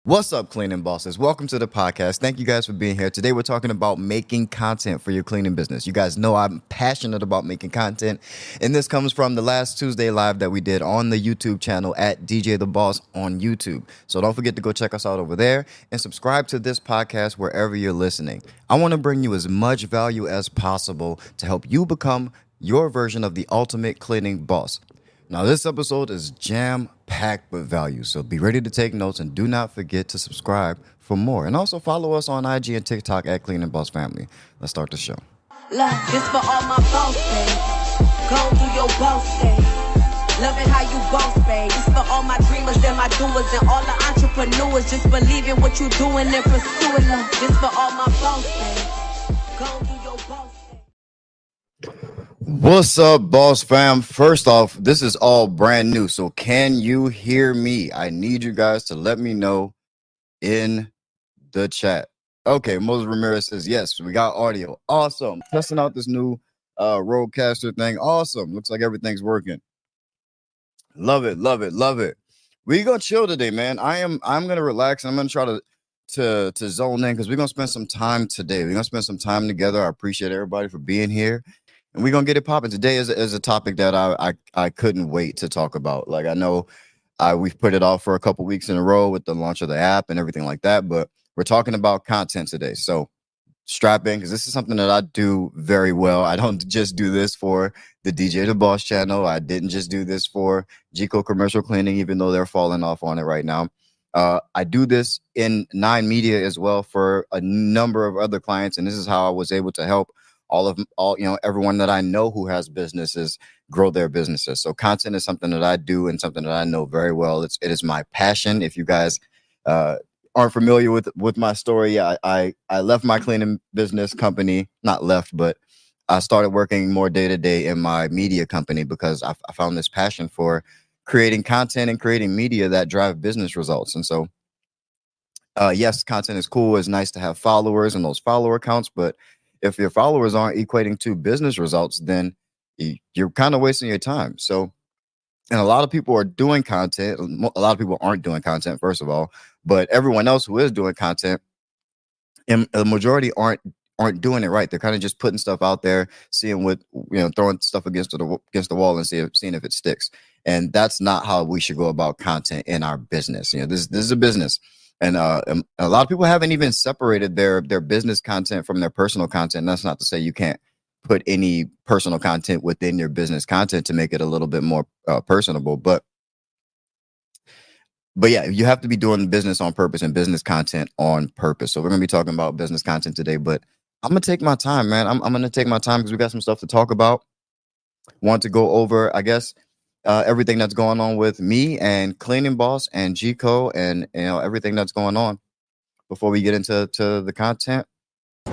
What's up, cleaning bosses? Welcome to the podcast. Thank you guys for being here. Today, we're talking about making content for your cleaning business. You guys know I'm passionate about making content, and this comes from the last Tuesday live that we did on the YouTube channel at DJ The Boss on YouTube. So don't forget to go check us out over there and subscribe to this podcast wherever you're listening. I want to bring you as much value as possible to help you become your version of the ultimate cleaning boss. Now, this episode is jam-packed with value, so be ready to take notes and do not forget to subscribe for more. And also follow us on IG and TikTok at Cleaning Boss Family. Let's start the show. Look, this for all my boss babe. Go do your boss thing. Loving how you boss babe. This for all my dreamers and my doers and all the entrepreneurs. Just believe in what you're doing and pursuing them. This for all my boss babe. Go do your boss thing. What's up, boss fam? First off, this is all brand new, so can you hear me? I need you guys to let me know in the chat. Okay, Moses Ramirez says yes, we got audio. Awesome. Testing out this new Rodecaster thing. Awesome. Looks like everything's working. Love it, love it, love it. We're gonna chill today, man. I'm gonna relax and I'm gonna try to zone in because we're gonna spend some time today. We're gonna spend some time together. I appreciate everybody for being here. And we're gonna get it popping. Today is a topic that I couldn't wait to talk about. Like, I know we've put it off for a couple weeks in a row with the launch of the app and everything like that, but we're talking about content today. So strap in, because this is something that I do very well. I don't just do this for the DJ The Boss channel. I didn't just do this for Gico Commercial Cleaning, even though they're falling off on it right now. I do this in Nine Media as well for a number of other clients, and this is how I was able to help everyone that I know who has businesses grow their businesses. So content is something that I do and something that I know very well. It is my passion. If you guys aren't familiar with my story, I left my cleaning business company, not left, but I started working more day to day in my media company because I found this passion for creating content and creating media that drive business results. And so, yes, content is cool. It's nice to have followers and those follower counts, but if your followers aren't equating to business results, then you're kind of wasting your time. So, and a lot of people are doing content. A lot of people aren't doing content, first of all, but everyone else who is doing content, and the majority aren't doing it right. They're kind of just putting stuff out there, seeing what, throwing stuff against the wall and seeing if it sticks. And that's not how we should go about content in our business. This is a business. And a lot of people haven't even separated their business content from their personal content. And that's not to say you can't put any personal content within your business content to make it a little bit more personable. But yeah, you have to be doing business on purpose and business content on purpose. So we're going to be talking about business content today, but I'm going to take my time, man. I'm going to take my time because we got some stuff to talk about. Want to go over, I guess, everything that's going on with me and Cleaning Boss and Gico and everything that's going on before we get into the content.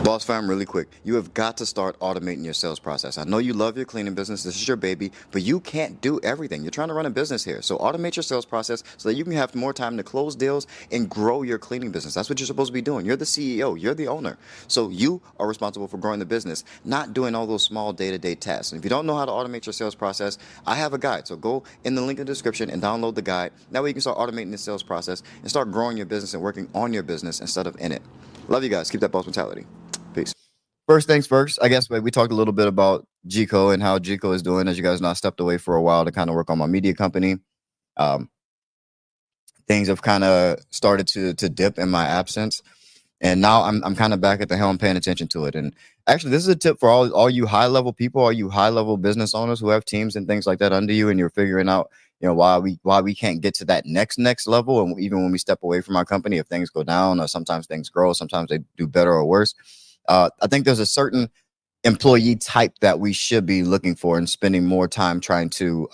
Boss fam, really quick, you have got to start automating your sales process. I know you love your cleaning business. This is your baby, but you can't do everything. You're trying to run a business here. So automate your sales process so that you can have more time to close deals and grow your cleaning business. That's what you're supposed to be doing. You're the CEO. You're the owner. So you are responsible for growing the business, not doing all those small day-to-day tasks. And if you don't know how to automate your sales process, I have a guide. So go in the link in the description and download the guide. That way you can start automating the sales process and start growing your business and working on your business instead of in it. Love you guys. Keep that boss mentality. Peace. First things first, I guess we talked a little bit about Gico and how Gico is doing. As you guys know, I stepped away for a while to kind of work on my media company. Things have kind of started to dip in my absence. And now I'm kind of back at the helm paying attention to it. And actually, this is a tip for all you high-level people, all you high-level business owners who have teams and things like that under you, and you're figuring out, why we can't get to that next level. And even when we step away from our company, if things go down or sometimes things grow, sometimes they do better or worse. I think there's a certain employee type that we should be looking for and spending more time trying to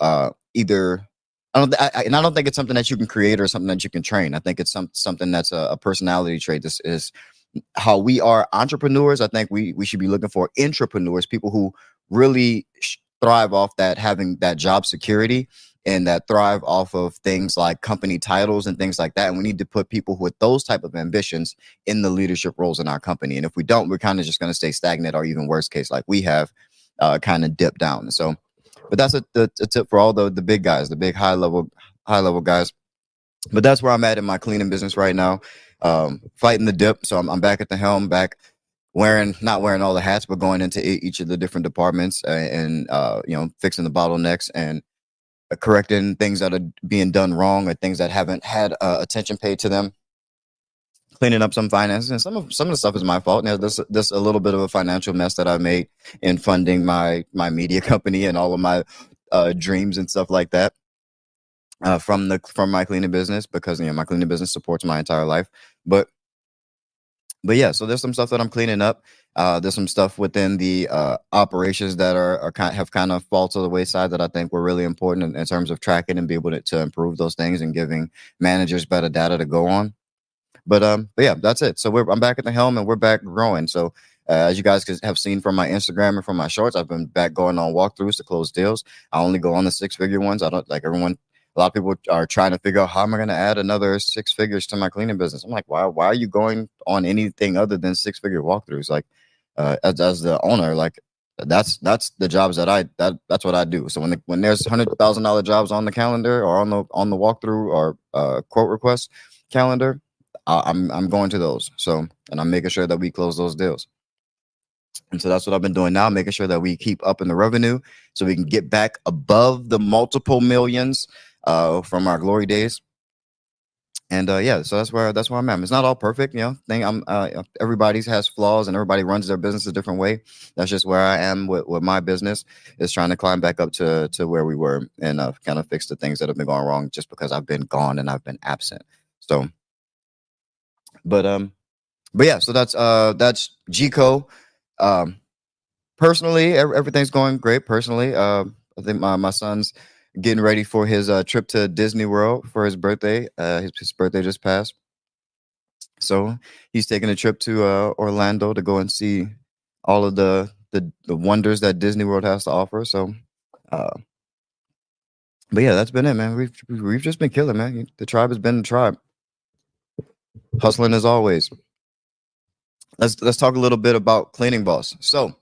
either. I don't think it's something that you can create or something that you can train. I think it's something that's a personality trait. This is how we are entrepreneurs. I think we should be looking for intrapreneurs, people who really thrive off that, having that job security and that thrive off of things like company titles and things like that. And we need to put people with those type of ambitions in the leadership roles in our company. And if we don't, we're kind of just going to stay stagnant, or even worst case, like we have, kind of dip down. So, but that's a tip for all the big guys, the big high level guys. But that's where I'm at in my cleaning business right now. Fighting the dip. So I'm back at the helm, back not wearing all the hats, but going into each of the different departments and fixing the bottlenecks and correcting things that are being done wrong or things that haven't had attention paid to them. Cleaning up some finances, and some of the stuff is my fault. Now, this a little bit of a financial mess that I made in funding my media company and all of my dreams and stuff like that from my cleaning business, because my cleaning business supports my entire life. But yeah, so there's some stuff that I'm cleaning up. There's some stuff within the operations that have kind of fall to the wayside that I think were really important in terms of tracking and be able to improve those things and giving managers better data to go on. But yeah, that's it. So I'm back at the helm and we're back growing. So as you guys have seen from my Instagram and from my shorts, I've been back going on walkthroughs to close deals. I only go on the 6-figure ones. I don't like everyone. A lot of people are trying to figure out how am I going to add another 6 figures to my cleaning business. I'm like, why are you going on anything other than 6-figure walkthroughs? Like as the owner, like that's the jobs that's what I do. So when there's $100,000 jobs on the calendar or on the walkthrough or quote request calendar, I'm going to those. So, and I'm making sure that we close those deals. And so that's what I've been doing now, making sure that we keep up in the revenue so we can get back above the multiple millions from our glory days. And yeah, so that's where I'm at. It's not all perfect, everybody has flaws and everybody runs their business a different way. That's just where I am with my business, is trying to climb back up to where we were and kind of fix the things that have been going wrong just because I've been gone and I've been absent. So, but yeah, so that's GCO. Personally, everything's going great. Personally, I think my son's getting ready for his trip to Disney World for his birthday. His birthday just passed, so he's taking a trip to Orlando to go and see all of the wonders that Disney World has to offer. So, but yeah, that's been it, man. We've just been killing, man. The tribe has been the tribe, hustling as always. Let's talk a little bit about Cleaning Boss. So,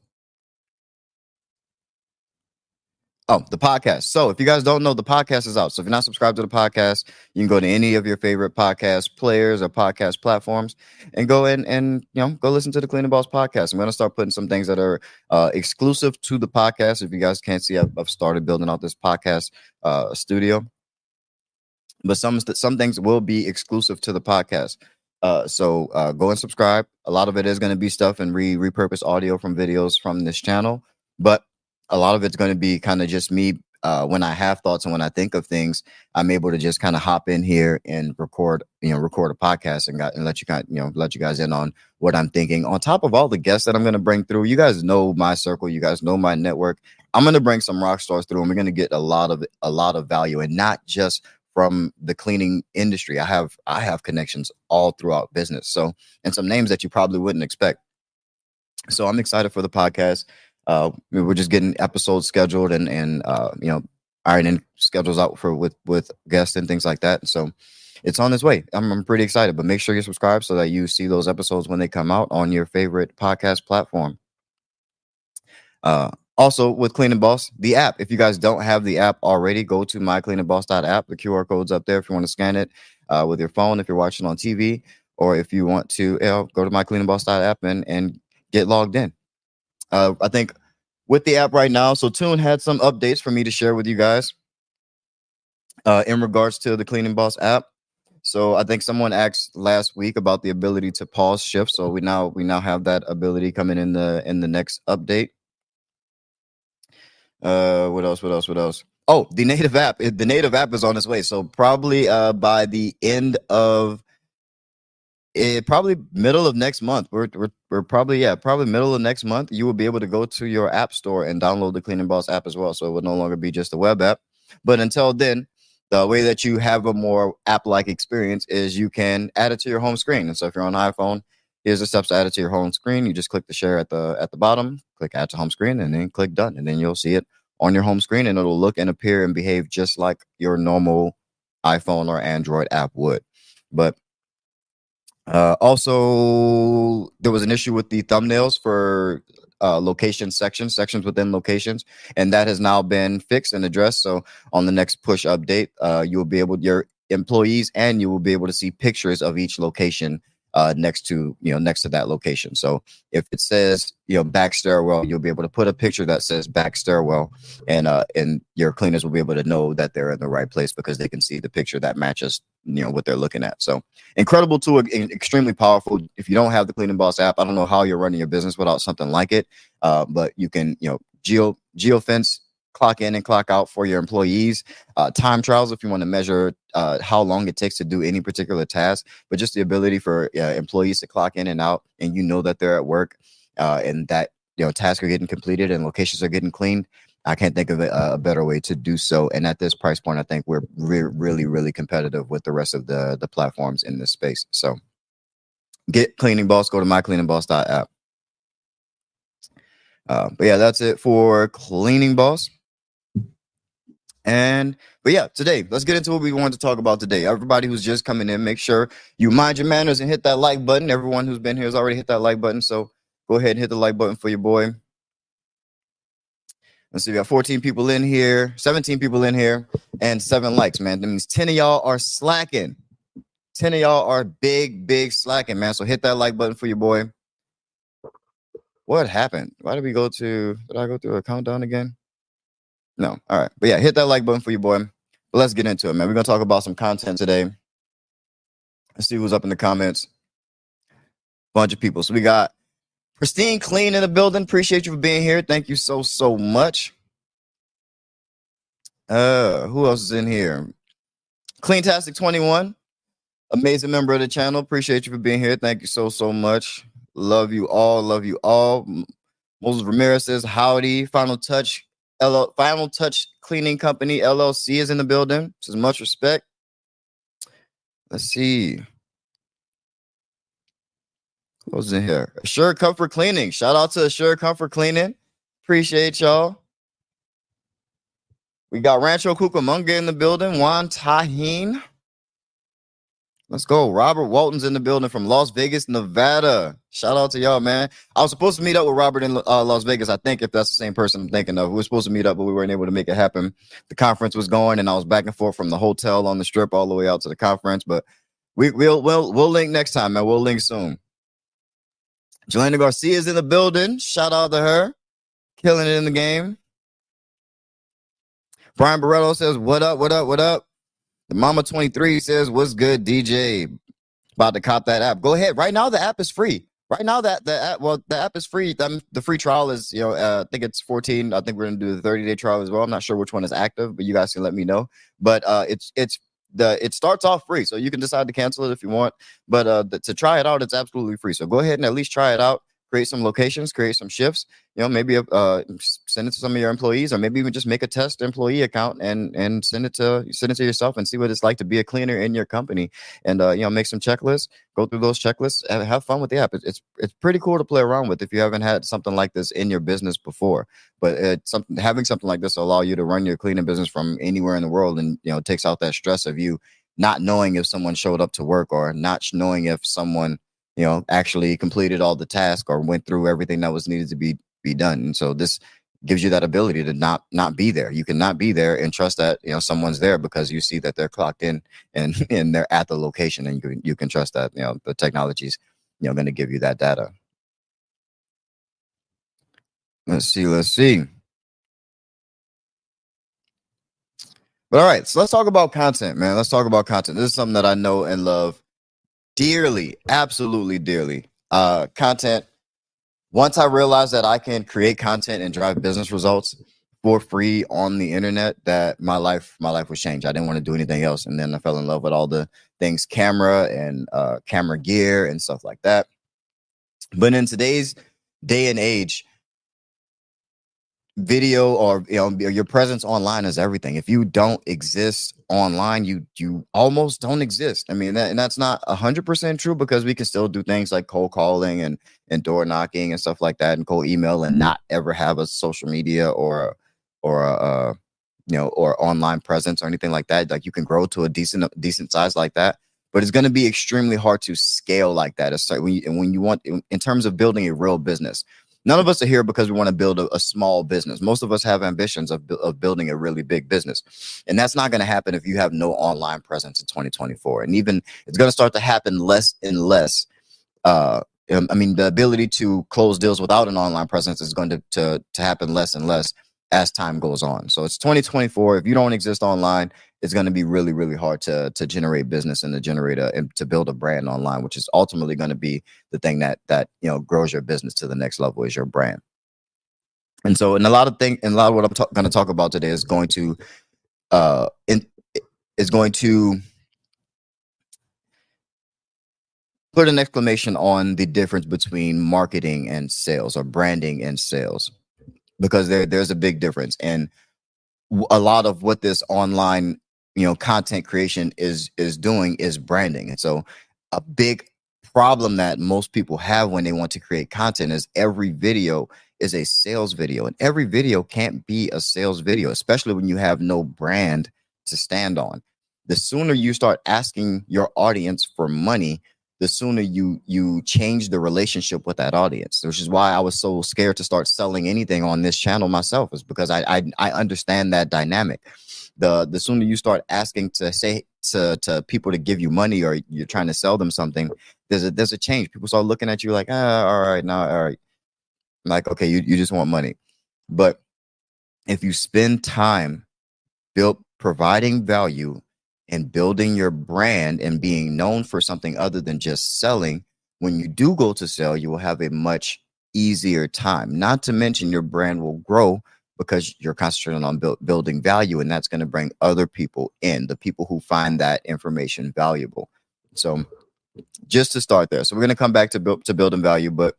the podcast. So if you guys don't know, the podcast is out. So if you're not subscribed to the podcast, you can go to any of your favorite podcast players or podcast platforms and go in and go listen to the Cleaning Boss podcast. I'm going to start putting some things that are exclusive to the podcast. If you guys can't see, I've started building out this podcast studio, but some things will be exclusive to the podcast. So go and subscribe. A lot of it is going to be stuff and repurpose audio from videos from this channel, but a lot of it's going to be kind of just me. When I have thoughts and when I think of things, I'm able to just kind of hop in here and record a podcast and let you guys in on what I'm thinking. On top of all the guests that I'm going to bring through, you guys know my circle, you guys know my network. I'm going to bring some rock stars through, and we're going to get a lot of value, and not just from the cleaning industry. I have connections all throughout business. So, and some names that you probably wouldn't expect. So I'm excited for the podcast. We're just getting episodes scheduled and ironing schedules out with guests and things like that. So it's on its way. I'm pretty excited, but make sure you subscribe so that you see those episodes when they come out on your favorite podcast platform. Also with Cleaning Boss, the app. If you guys don't have the app already, go to mycleaningboss.app. The QR code's up there if you want to scan it with your phone, if you're watching on TV, or if you want to go to mycleaningboss.app and get logged in. I think with the app right now, so Tune had some updates for me to share with you guys in regards to the Cleaning Boss app. So I think someone asked last week about the ability to pause shifts. So we now have that ability coming in the next update. What else? Oh, the native app. The native app is on its way. So probably by the end of probably middle of next month. We're probably middle of next month. You will be able to go to your app store and download the Cleaning Boss app as well. So it will no longer be just a web app. But until then, the way that you have a more app-like experience is you can add it to your home screen. And so if you're on iPhone, here's the steps to add it to your home screen. You just click the share at the bottom, click add to home screen, and then click done. And then you'll see it on your home screen, and it'll look and appear and behave just like your normal iPhone or Android app would. But also, there was an issue with the thumbnails for location sections within locations, and that has now been fixed and addressed. So on the next push update, you'll be able employees, and you will be able to see pictures of each location next to that location. So if it says back stairwell, you'll be able to put a picture that says back stairwell, and your cleaners will be able to know that they're in the right place because they can see the picture that matches what they're looking at. So incredible tool, extremely powerful. If you don't have the Cleaning Boss app, I don't know how you're running your business without something like it, but you can geofence, clock in and clock out for your employees, time trials if you want to measure how long it takes to do any particular task, but just the ability for employees to clock in and out, and that they're at work, and that tasks are getting completed and locations are getting cleaned. I can't think of a better way to do so. And at this price point, I think we're really, really competitive with the rest of the platforms in this space. So get Cleaning Boss, go to mycleaningboss.app. But yeah, that's it for Cleaning Boss. But yeah, today, let's get into what we wanted to talk about today. Everybody who's just coming in, make sure you mind your manners and hit that like button. Everyone who's been here has already hit that like button. So go ahead and hit the like button for your boy. Let's see, we got 14 people in here, 17 people in here, and 7 likes, man. That means 10 of y'all are slacking. 10 of y'all are big slacking, man. So hit that like button for your boy. What happened? Why did I go through a countdown again? No. All right. But yeah, hit that like button for your boy. But let's get into it, man. We're going to talk about some content today. Let's see who's up in the comments. Bunch of people. So we got Pristine Clean in the building. Appreciate you for being here. Thank you so much. Who else is in here? Cleantastic 21. Amazing member of the channel. Appreciate you for being here. Thank you so much. Love you all. Love you all. Moses Ramirez says, howdy. Final Touch Cleaning Company LLC is in the building. Says much respect. Let's see. Who's in here? Assured Comfort Cleaning. Shout out to Assured Comfort Cleaning. Appreciate y'all. We got Rancho Cucamonga in the building. Juan Tahin. Let's go. Robert Walton's in the building from Las Vegas, Nevada. Shout out to y'all, man. I was supposed to meet up with Robert in Las Vegas, I think, if that's the same person I'm thinking of. We were supposed to meet up, but we weren't able to make it happen. The conference was going, and I was back and forth from the hotel on the strip all the way out to the conference. But we'll link next time, man. We'll link soon. Jelena Garcia is in the building. Shout out to her. Killing it in the game. Brian Barretto says, what up? The Mama 23 says, what's good, DJ? About to cop that app. Go ahead. Right now, the app is free. Right now, the app is free. The free trial is, I think it's 14. I think we're going to do the 30-day trial as well. I'm not sure which one is active, but you guys can let me know. But it starts off free, so you can decide to cancel it if you want. But to try it out, it's absolutely free. So go ahead and at least try it out. Create some locations, create some shifts. Maybe send it to some of your employees, or maybe even just make a test employee account and send it to yourself and see what it's like to be a cleaner in your company. And make some checklists. Go through those checklists and have fun with the app. It's pretty cool to play around with if you haven't had something like this in your business before. But having something like this will allow you to run your cleaning business from anywhere in the world, and it takes out that stress of you not knowing if someone showed up to work, or not knowing if someone actually completed all the tasks or went through everything that was needed to be done. And so this gives you that ability to not be there. You can not be there and trust that someone's there because you see that they're clocked in and they're at the location, and you can trust that the technology's going to give you that data. Let's see. But all right, so let's talk about content, man. Let's talk about content. This is something that I know and love dearly, absolutely dearly. Content. Once I realized that I can create content and drive business results for free on the internet, that my life was changed. I didn't want to do anything else. And then I fell in love with all the things camera and camera gear and stuff like that. But in today's day and age, video or your presence online is everything. If you don't exist online, you almost don't exist. I mean, that's not 100% true, because we can still do things like cold calling and door knocking and stuff like that, and cold email, and not ever have a social media or online presence or anything like that. Like, you can grow to a decent size like that, but it's going to be extremely hard to scale like that. It's like when you want, in terms of building a real business. None of us are here because we want to build a small business. Most of us have ambitions of building a really big business. And that's not going to happen if you have no online presence in 2024. And even it's going to start to happen less and less. I mean, the ability to close deals without an online presence is going to happen less and less as time goes on. So it's 2024. If you don't exist online, it's going to be really, really hard to generate business and to build a brand online, which is ultimately going to be the thing that grows your business to the next level, is your brand. And so, in a lot of what I'm going to talk about today is going to put an exclamation on the difference between marketing and sales, or branding and sales, because there's a big difference. And a lot of what this online content creation is doing is branding. And so a big problem that most people have when they want to create content is every video is a sales video, and every video can't be a sales video, especially when you have no brand to stand on. The sooner you start asking your audience for money, the sooner you change the relationship with that audience, which is why I was so scared to start selling anything on this channel myself, is because I understand that dynamic. The sooner you start asking to people to give you money, or you're trying to sell them something, there's a change. People start looking at you like, all right, now, all right. I'm like, okay, you just want money. But if you spend time providing value and building your brand and being known for something other than just selling, when you do go to sell, you will have a much easier time. Not to mention your brand will grow because you're concentrating on building value, and that's going to bring other people in, the people who find that information valuable. So just to start there. So we're going to come back to building value, but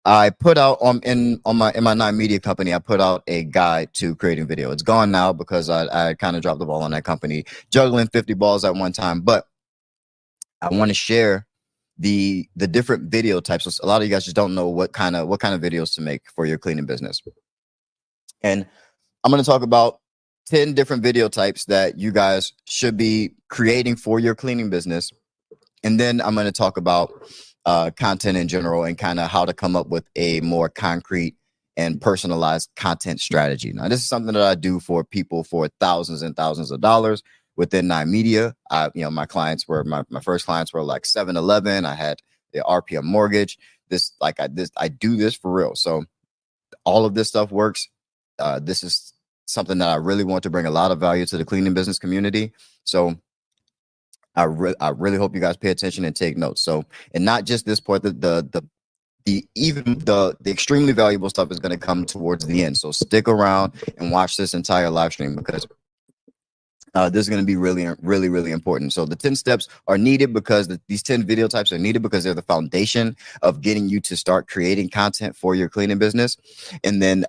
I put out in my 9 Media company, I put out a guide to creating video. It's gone now because I kind of dropped the ball on that company, juggling 50 balls at one time. But I want to share the different video types. So a lot of you guys just don't know what kind of videos to make for your cleaning business. And I'm going to talk about 10 different video types that you guys should be creating for your cleaning business. And then I'm going to talk about content in general, and kind of how to come up with a more concrete and personalized content strategy. Now, this is something that I do for people for thousands and thousands of dollars within 9 Media. My clients were my first clients were like 7-Eleven. I had the RPM Mortgage. I do this for real. So all of this stuff works. This is something that I really want to bring a lot of value to the cleaning business community. So I really hope you guys pay attention and take notes. So, and not just this part, the extremely valuable stuff is going to come towards the end. So stick around and watch this entire live stream, because this is going to be really, really, really important. So the 10 steps are needed because these 10 video types are needed because they're the foundation of getting you to start creating content for your cleaning business. And then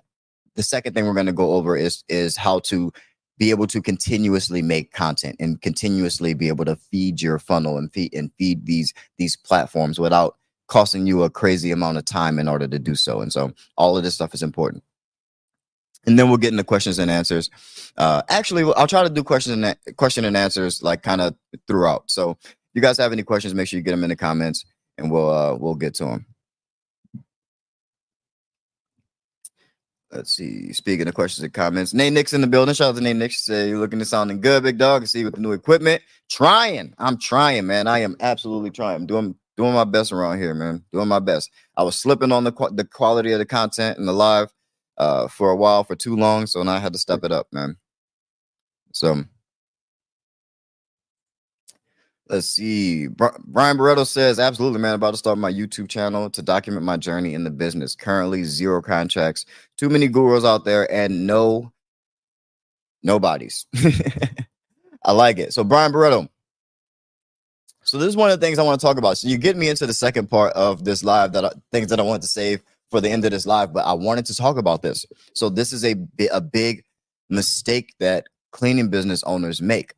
the second thing we're going to go over is how to be able to continuously make content and continuously be able to feed your funnel and feed these platforms without costing you a crazy amount of time in order to do so. And so all of this stuff is important. And then we'll get into questions and answers. Actually, I'll try to do question and answers like kind of throughout. So if you guys have any questions, make sure you get them in the comments, and we'll get to them. Let's see. Speaking of questions and comments, Nate Nix in the building. Shout out to Nate Nix. Say you're looking to sounding good, big dog. See with the new equipment. I'm trying, man. I am absolutely trying. I'm doing my best around here, man. Doing my best. I was slipping on the quality of the content and the live for a while, for too long. So now I had to step it up, man. So let's see. Brian Barreto says, absolutely, man. About to start my YouTube channel to document my journey in the business. Currently 0 contracts, too many gurus out there, and nobodies. I like it. So Brian Barreto. So this is one of the things I want to talk about. So you get me into the second part of this live, things that I want to save for the end of this live, but I wanted to talk about this. So this is a big mistake that cleaning business owners make.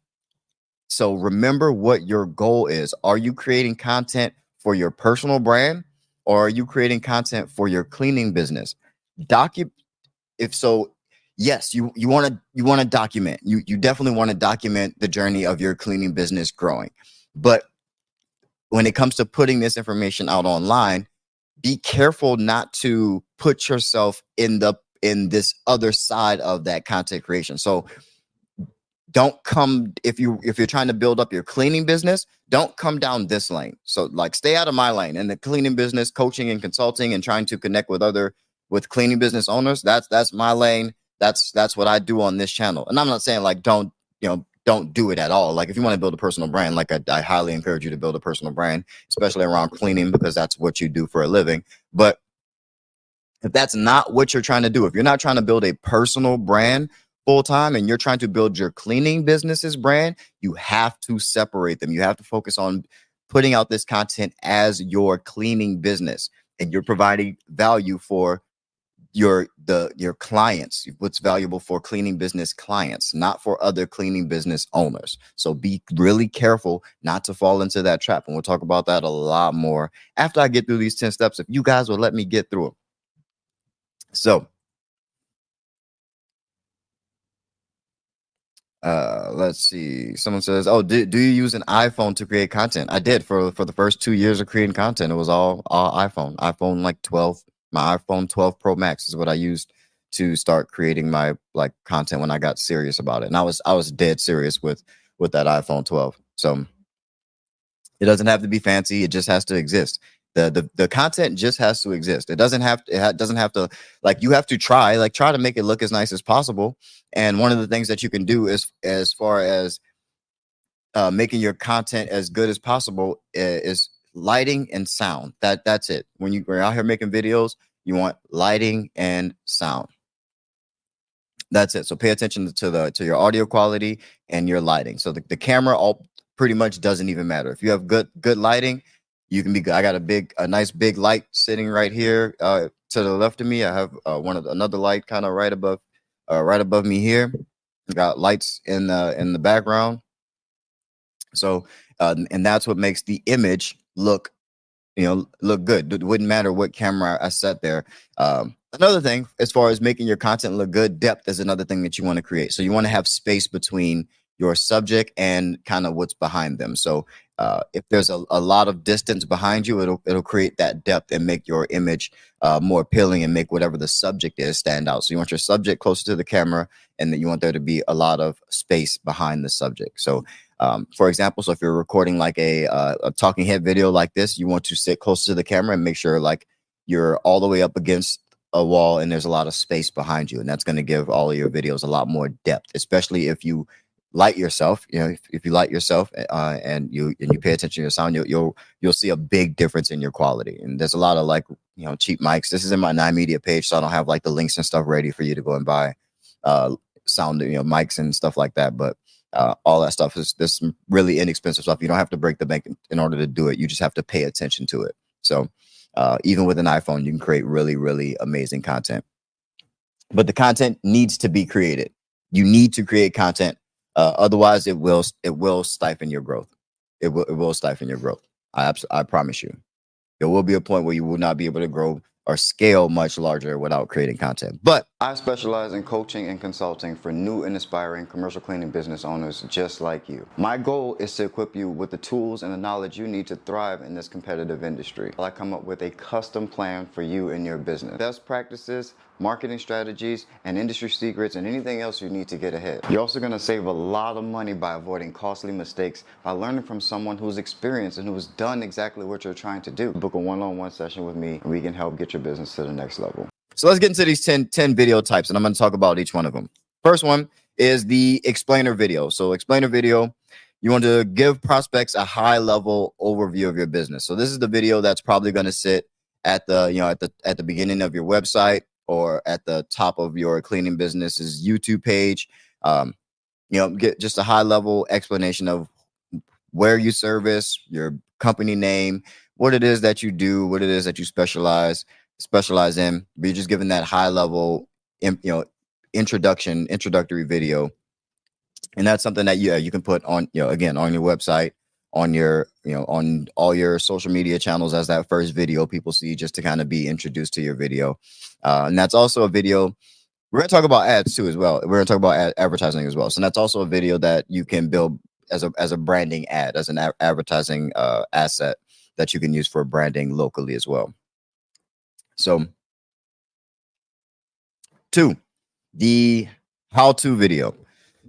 So remember what your goal is. Are you creating content for your personal brand, or are you creating content for your cleaning business? If so, yes, you want to document. You definitely want to document the journey of your cleaning business growing. But when it comes to putting this information out online, be careful not to put yourself in this other side of that content creation. So don't come, if you're trying to build up your cleaning business, don't come down this lane. So like stay out of my lane. And the cleaning business, coaching and consulting and trying to connect with cleaning business owners, that's my lane. That's what I do on this channel. And I'm not saying like don't do it at all. Like if you want to build a personal brand, like I highly encourage you to build a personal brand, especially around cleaning, because that's what you do for a living. But if that's not what you're trying to do, if you're not trying to build a personal brand full time and you're trying to build your cleaning business's brand, you have to separate them. You have to focus on putting out this content as your cleaning business, and you're providing value for your clients, what's valuable for cleaning business clients, not for other cleaning business owners. So be really careful not to fall into that trap. And we'll talk about that a lot more after I get through these 10 steps, if you guys will let me get through them. So let's see. Someone says, oh, do you use an iPhone to create content? I did for the first 2 years of creating content. It was all iPhone like 12. My iPhone 12 Pro Max is what I used to start creating my like content when I got serious about it. And I was dead serious with that iPhone 12. So it doesn't have to be fancy. It just has to exist. The content just has to exist. It doesn't have to, like, you have to try to make it look as nice as possible. And one of the things that you can do is, as far as making your content as good as possible, is lighting and sound. That's it. When you're out here making videos, you want lighting and sound. That's it. So pay attention to your audio quality and your lighting. So the camera all pretty much doesn't even matter. If you have good lighting, you can be good. I got a nice big light sitting right here to the left of me. I have another light kind of right above me here. Got lights in the background. So and that's what makes the image look good. It wouldn't matter what camera I set there. Another thing, as far as making your content look good, depth is another thing that you want to create. So you want to have space between your subject and kind of what's behind them. So if there's a lot of distance behind you, it'll create that depth and make your image more appealing and make whatever the subject is stand out. So you want your subject closer to the camera, and then you want there to be a lot of space behind the subject. So for example, so if you're recording like a talking head video like this, you want to sit close to the camera and make sure like you're all the way up against a wall and there's a lot of space behind you. And that's going to give all of your videos a lot more depth, especially if you light yourself. If you light yourself and you pay attention to your sound, you'll see a big difference in your quality. And there's a lot of like, cheap mics. This is in my 9Media page, so I don't have like the links and stuff ready for you to go and buy sound, mics and stuff like that. But all that stuff there's some really inexpensive stuff. You don't have to break the bank in order to do it. You just have to pay attention to it. So even with an iPhone, you can create really, really amazing content. But the content needs to be created. You need to create content. Otherwise, it will stifle your growth. It will stifle your growth. I promise you. There will be a point where you will not be able to grow or scale much larger without creating content. But I specialize in coaching and consulting for new and aspiring commercial cleaning business owners just like you. My goal is to equip you with the tools and the knowledge you need to thrive in this competitive industry. I come up with a custom plan for you and your business. Best practices, marketing strategies, and industry secrets, and anything else you need to get ahead. You're also going to save a lot of money by avoiding costly mistakes by learning from someone who's experienced and who's done exactly what you're trying to do. Book a one-on-one session with me, and we can help get your business to the next level. So let's get into these 10 video types, and I'm going to talk about each one of them. First one is the explainer video. So explainer video, you want to give prospects a high-level overview of your business. So this is the video that's probably going to sit at the beginning of your website, or at the top of your cleaning business's YouTube page. Get just a high level explanation of where you service, your company name, what it is that you do, what it is that you specialize in. But you're just giving that high level, introductory video. And that's something that you can put on, again, on your website, on your, on all your social media channels as that first video people see, just to kind of be introduced to your video. And that's also a video. We're going to talk about ads too, as well. We're going to talk about advertising as well. So that's also a video that you can build as a branding ad, as an advertising asset that you can use for branding locally as well. So, two, the how-to video.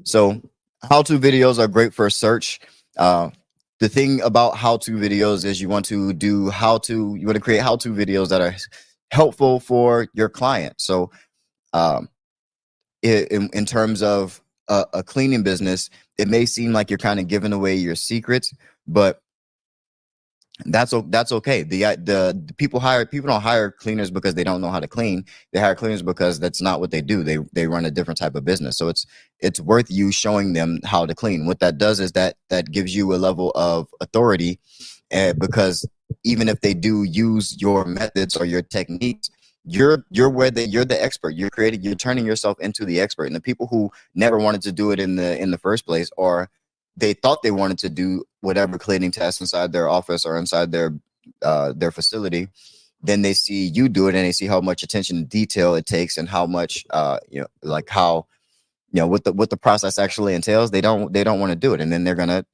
So, how-to videos are great for search. The thing about how-to videos is you want to create how-to videos that are helpful for your client. So, um, in terms of a cleaning business, it may seem like you're kind of giving away your secrets, but that's okay. The people don't hire cleaners because they don't know how to clean. They hire cleaners because that's not what they do. They run a different type of business. So it's worth you showing them how to clean. What that does is that gives you a level of authority, because even if they do use your methods or your techniques, you're the expert. You're turning yourself into the expert. And the people who never wanted to do it in the first place, or they thought they wanted to do whatever cleaning test inside their office or inside their facility, then they see you do it and they see how much attention to detail it takes and how much like how what the process actually entails. They don't want to do it, and then they're gonna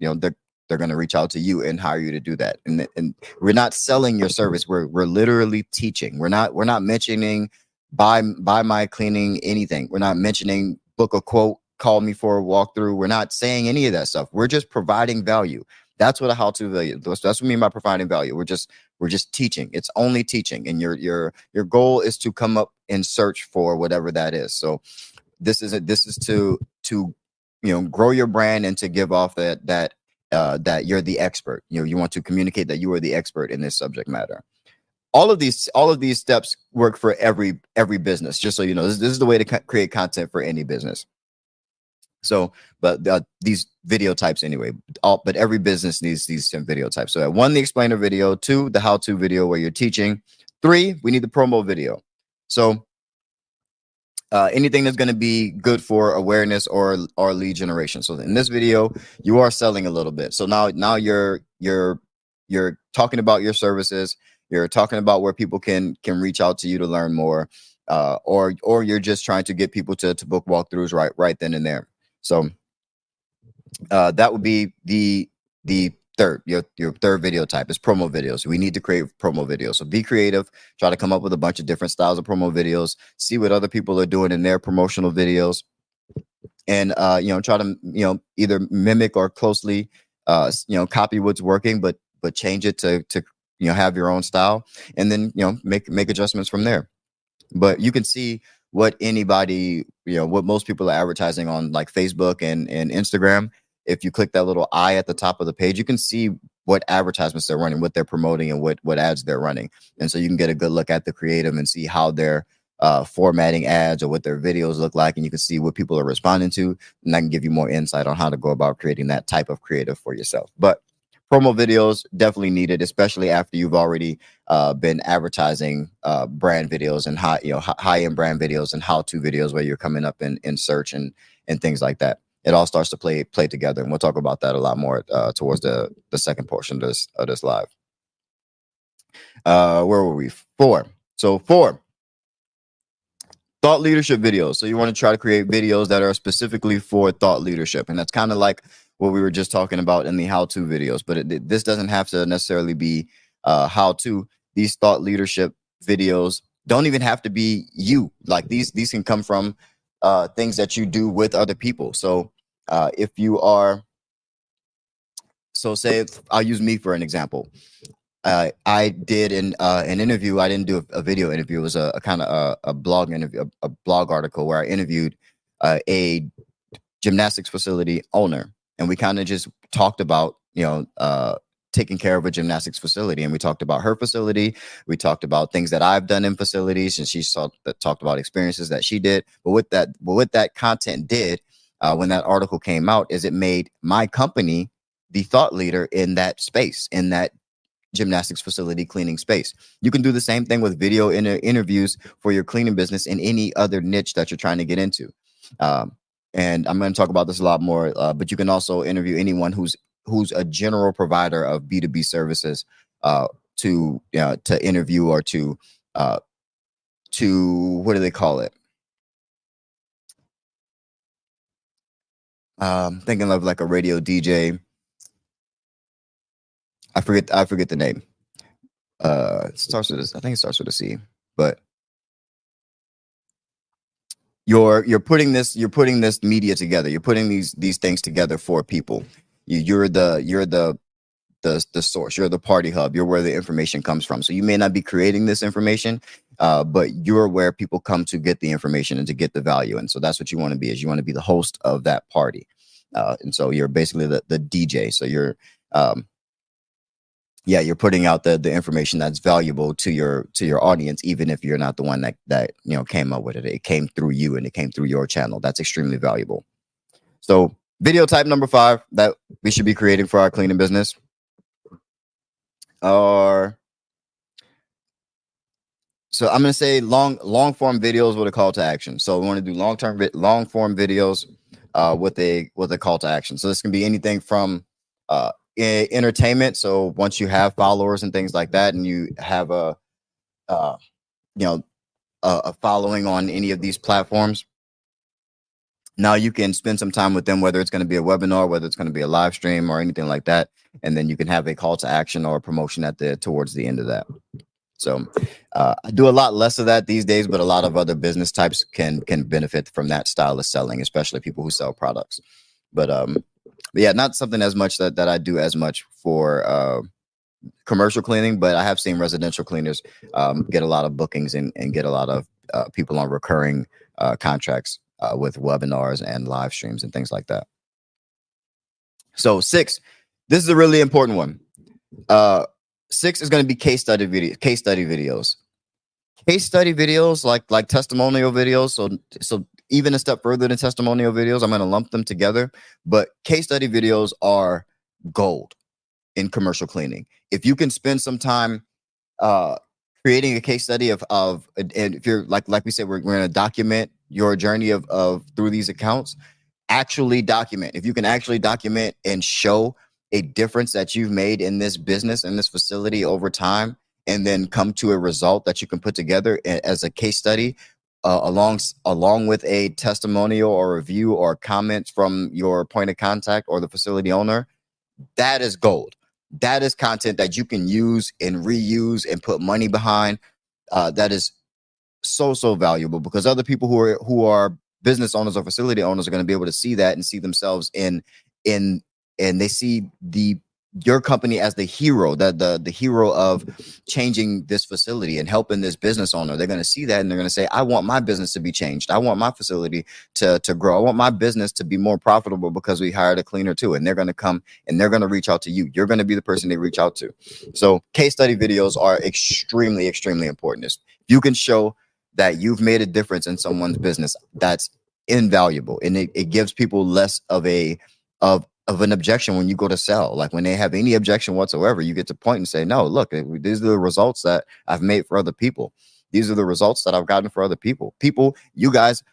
they're gonna reach out to you and hire you to do that. And we're not selling your service. We're literally teaching. We're not mentioning buy my cleaning anything. We're not mentioning book a quote, call me for a walkthrough. We're not saying any of that stuff. We're just providing value. That's what a how-to value. That's what I mean by providing value. We're just teaching. It's only teaching, and your goal is to come up and search for whatever that is. So this is to grow your brand and to give off that you're the expert. You want to communicate that you are the expert in this subject matter. All of these steps work for every business. Just so you know, this is the way to create content for any business. So, but these video types anyway, but every business needs these video types. So, one, the explainer video; two, the how-to video where you're teaching; three, we need the promo video. So, anything that's going to be good for awareness or lead generation. So, in this video, you are selling a little bit. So now you're talking about your services. You're talking about where people can reach out to you to learn more, or you're just trying to get people to book walkthroughs right then and there. So that would be the third, your third video type is promo videos. We need to create promo videos. So be creative, try to come up with a bunch of different styles of promo videos, see what other people are doing in their promotional videos, and try to either mimic or closely copy what's working, but change it to have your own style, and then make adjustments from there. But you can see what anybody, what most people are advertising on like Facebook and Instagram. If you click that little eye at the top of the page, you can see what advertisements they're running, what they're promoting, and what ads they're running. And so you can get a good look at the creative and see how they're formatting ads or what their videos look like. And you can see what people are responding to. And that can give you more insight on how to go about creating that type of creative for yourself. But promo videos definitely needed, especially after you've already been advertising brand videos and high-end brand videos and how-to videos where you're coming up in search and things like that. It all starts to play together, and we'll talk about that a lot more towards the second portion of this live. Where were we? 4. So 4. Thought leadership videos. So you want to try to create videos that are specifically for thought leadership, and that's kind of like what we were just talking about in the how-to videos. But this doesn't have to necessarily be how-to. These thought leadership videos don't even have to be you. Like these can come from things that you do with other people. So if you are, so say I'll use me for an example. I did an interview. I didn't do a video interview. It was a kind of a blog interview, a blog article where I interviewed a gymnastics facility owner, and we kind of just talked about taking care of a gymnastics facility, and we talked about her facility. We talked about things that I've done in facilities, and she talked about experiences that she did. But what that content did when that article came out is it made my company the thought leader in that space, in that gymnastics facility cleaning space. You can do the same thing with video interviews for your cleaning business in any other niche that you're trying to get into. And I'm going to talk about this a lot more, but you can also interview anyone who's a general provider of B2B services to interview or to what do they call it? Thinking of like a radio DJ. I forget the name. It starts with I think it starts with a C. but you're putting this media together. You're putting these things together for people. You're the source. You're the party hub. You're where the information comes from. So you may not be creating this information, but you're where people come to get the information and to get the value. And so that's what you want to be. Is you want to be the host of that party. And so you're basically the DJ. So you're you're putting out the information that's valuable to your audience, even if you're not the one that came up with it. It came through you and it came through your channel. That's extremely valuable. So video type number 5 that we should be creating for our cleaning business are, so I'm going to say long form videos with a call to action. So we want to do long form videos with a call to action. So this can be anything from entertainment. So once you have followers and things like that, and you have a following on any of these platforms, now you can spend some time with them, whether it's going to be a webinar, whether it's going to be a live stream or anything like that. And then you can have a call to action or a promotion towards the end of that. So I do a lot less of that these days, but a lot of other business types can benefit from that style of selling, especially people who sell products. But yeah, not something as much that I do as much for commercial cleaning, but I have seen residential cleaners get a lot of bookings and get a lot of people on recurring contracts with webinars and live streams and things like that. So 6, this is a really important one. 6 is going to be case study videos. Case study videos like testimonial videos. So even a step further than testimonial videos, I'm going to lump them together. But case study videos are gold in commercial cleaning. If you can spend some time creating a case study of and if you're like we said, we're going to document your journey of through these accounts. Actually document. If you can actually document and show a difference that you've made in this business, in this facility over time, and then come to a result that you can put together as a case study along with a testimonial or review or comments from your point of contact or the facility owner, that is gold. That is content that you can use and reuse and put money behind. That is so valuable, because other people who are business owners or facility owners are going to be able to see that and see themselves in and they see your company as the hero, the hero of changing this facility and helping this business owner. They're going to see that and they're going to say, I want my business to be changed. I want my facility to grow. I want my business to be more profitable because we hired a cleaner too. And they're going to come and they're going to reach out to you. You're going to be the person they reach out to. So case study videos are extremely important. If you can show that you've made a difference in someone's business, that's invaluable. And it gives people less of an objection when you go to sell. Like when they have any objection whatsoever, you get to point and say, no, look, these are the results that I've made for other people. These are the results that I've gotten for other people. You guys,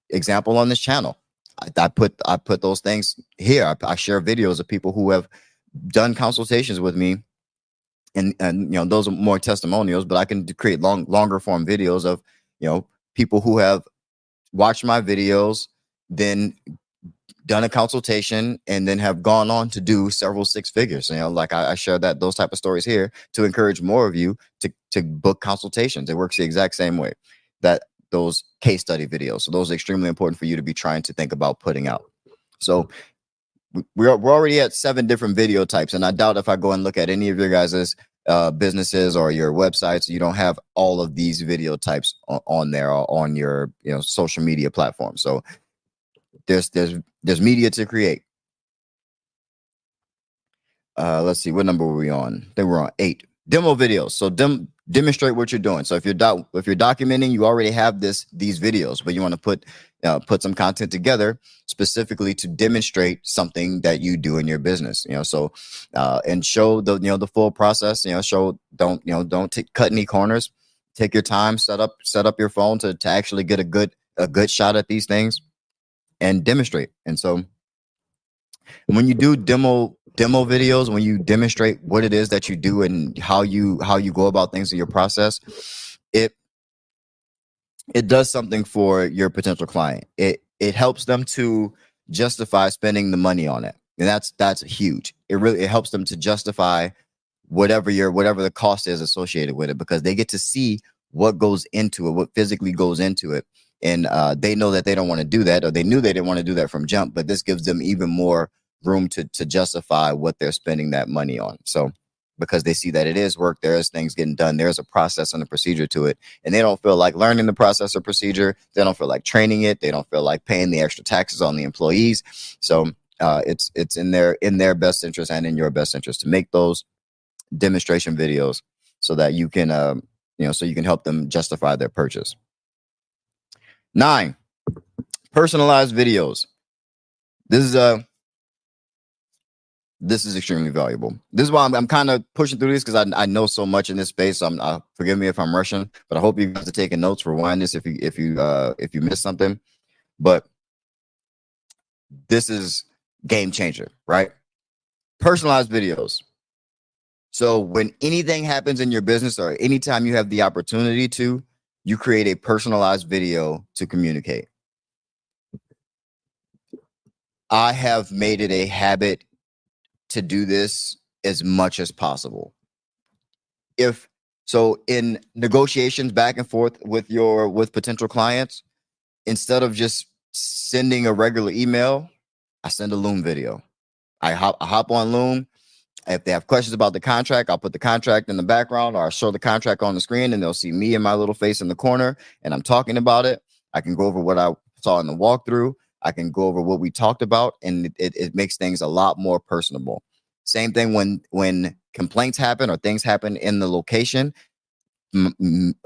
example on this channel, I put those things here. I share videos of people who have done consultations with me, and those are more testimonials, but I can create longer form videos of people who have watched my videos, then done a consultation, and then have gone on to do several 6 figures. Like I share those type of stories here to encourage more of you to book consultations. It works the exact same way, that those case study videos. So those are extremely important for you to be trying to think about putting out. So we're already at 7 different video types, and I doubt if I go and look at any of your guys's businesses or your websites, you don't have all of these video types on there or on your social media platform. So there's media to create. Let's see, what number were we on? I think we're on 8. Demo videos. So demonstrate what you're doing. So if you're documenting, you already have these videos, but you want to put some content together specifically to demonstrate something that you do in your business. So and show the full process. Show don't cut any corners. Take your time. Set up your phone to actually get a good shot at these things and demonstrate. And so when you do demo videos, when you demonstrate what it is that you do and how you go about things in your process, it does something for your potential client. It helps them to justify spending the money on it. And that's huge. It helps them to justify whatever the cost is associated with it, because they get to see what goes into it, what physically goes into it. And they know that they don't want to do that, or they knew they didn't want to do that from jump, but this gives them even more room to justify what they're spending that money on. So because they see that it is work, there is things getting done, there's a process and a procedure to it, and they don't feel like learning the process or procedure, they don't feel like training it, they don't feel like paying the extra taxes on the employees. So it's in their best interest and in your best interest to make those demonstration videos so that you can so you can help them justify their purchase. 9, personalized videos. This is extremely valuable. This is why I'm kind of pushing through this, because I know so much in this space. So forgive me if I'm rushing, but I hope you guys are taking notes. Rewind this if you missed something. But this is game changer, right? Personalized videos. So when anything happens in your business, or anytime you have the opportunity to, you create a personalized video to communicate. I have made it a habit to do this as much as possible. So in negotiations back and forth with potential clients, instead of just sending a regular email, I send a Loom video. I hop on Loom. If they have questions about the contract, I'll put the contract in the background, or I'll show the contract on the screen, and they'll see me and my little face in the corner, and I'm talking about it. I can go over what I saw in the walkthrough. I can go over what we talked about, and it makes things a lot more personable. Same thing when complaints happen or things happen in the location.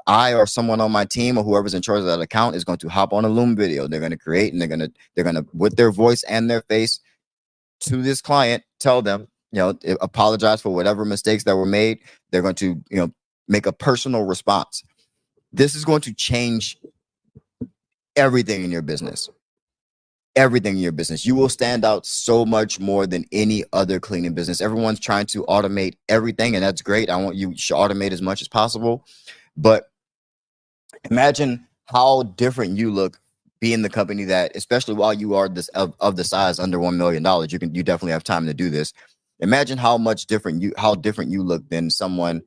I or someone on my team or whoever's in charge of that account is going to hop on a Loom video. They're going to create, and they're going to with their voice and their face to this client, tell them, apologize for whatever mistakes that were made. They're going to, make a personal response. This is going to change everything in your business. Everything in your business. You will stand out so much more than any other cleaning business. Everyone's trying to automate everything, and that's great. I want you to automate as much as possible. But imagine how different you look being the company that, especially while you are of the size under $1 million, you definitely have time to do this. Imagine how different you look than someone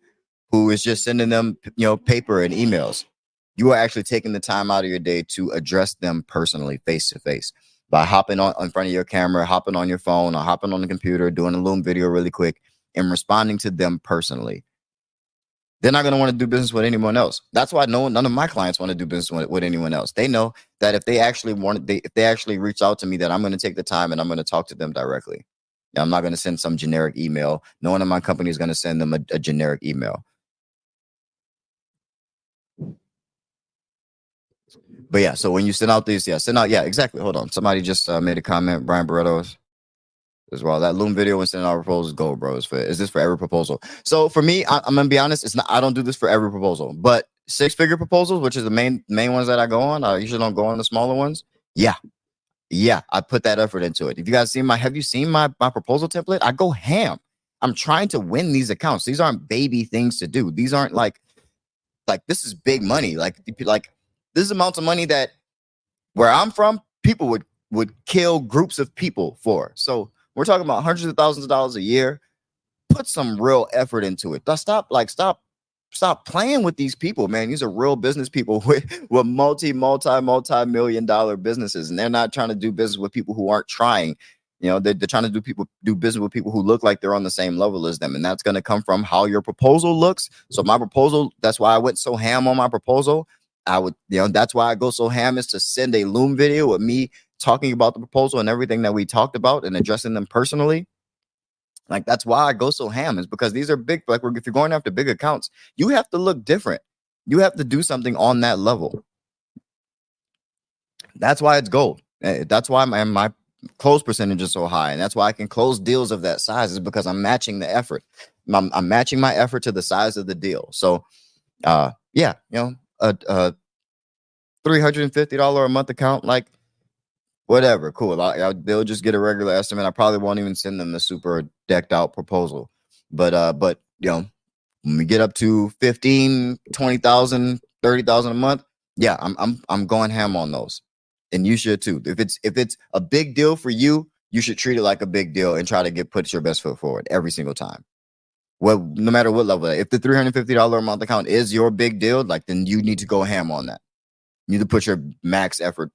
who is just sending them, paper and emails. You are actually taking the time out of your day to address them personally, face to face, by hopping on in front of your camera, hopping on your phone, or hopping on the computer, doing a Loom video really quick, and responding to them personally. They're not going to want to do business with anyone else. That's why none of my clients want to do business with anyone else. They know that if they actually reach out to me, that I'm going to take the time and I'm going to talk to them directly. I'm not going to send some generic email. No one in my company is going to send them a generic email. But yeah, so when you send out these, exactly. Hold on. Somebody just made a comment, Brian Barreto as well. That Loom video and sending out proposals, go, bro. Is this for every proposal? So for me, I'm going to be honest, I don't do this for every proposal, but 6-figure proposals, which is the main ones that I go on. I usually don't go on the smaller ones. Yeah, I put that effort into it. If you guys have you seen my proposal template? I go ham. I'm trying to win these accounts. These aren't baby things to do. These aren't like this is big money. Like this is amounts of money that where I'm from, people would kill groups of people for. So we're talking about hundreds of thousands of dollars a year. Put some real effort into it. Stop playing with these people, man. These are real business people with multi-million dollar businesses, and they're not trying to do business with people who aren't trying. They're trying to do business with people who look like they're on the same level as them, and that's going to come from how your proposal looks. So my proposal, that's why I went so ham on my proposal. That's why I go so ham, is to send a Loom video with me talking about the proposal and everything that we talked about and addressing them personally. Like, that's why I go so ham, is because these are big. Like, if you're going after big accounts, you have to look different. You have to do something on that level. That's why it's gold. That's why my close percentage is so high, and that's why I can close deals of that size, is because I'm matching the effort. I'm matching my effort to the size of the deal. So, a $350 a month account, like, whatever, cool. They'll just get a regular estimate. I probably won't even send them the super decked out proposal. But when we get up to 15, 20,000, 30,000 a month, yeah, I'm going ham on those. And you should too. If it's a big deal for you, you should treat it like a big deal and try to put your best foot forward every single time. Well, no matter what level, if the $350 a month account is your big deal, like then you need to go ham on that. You need to put your max effort,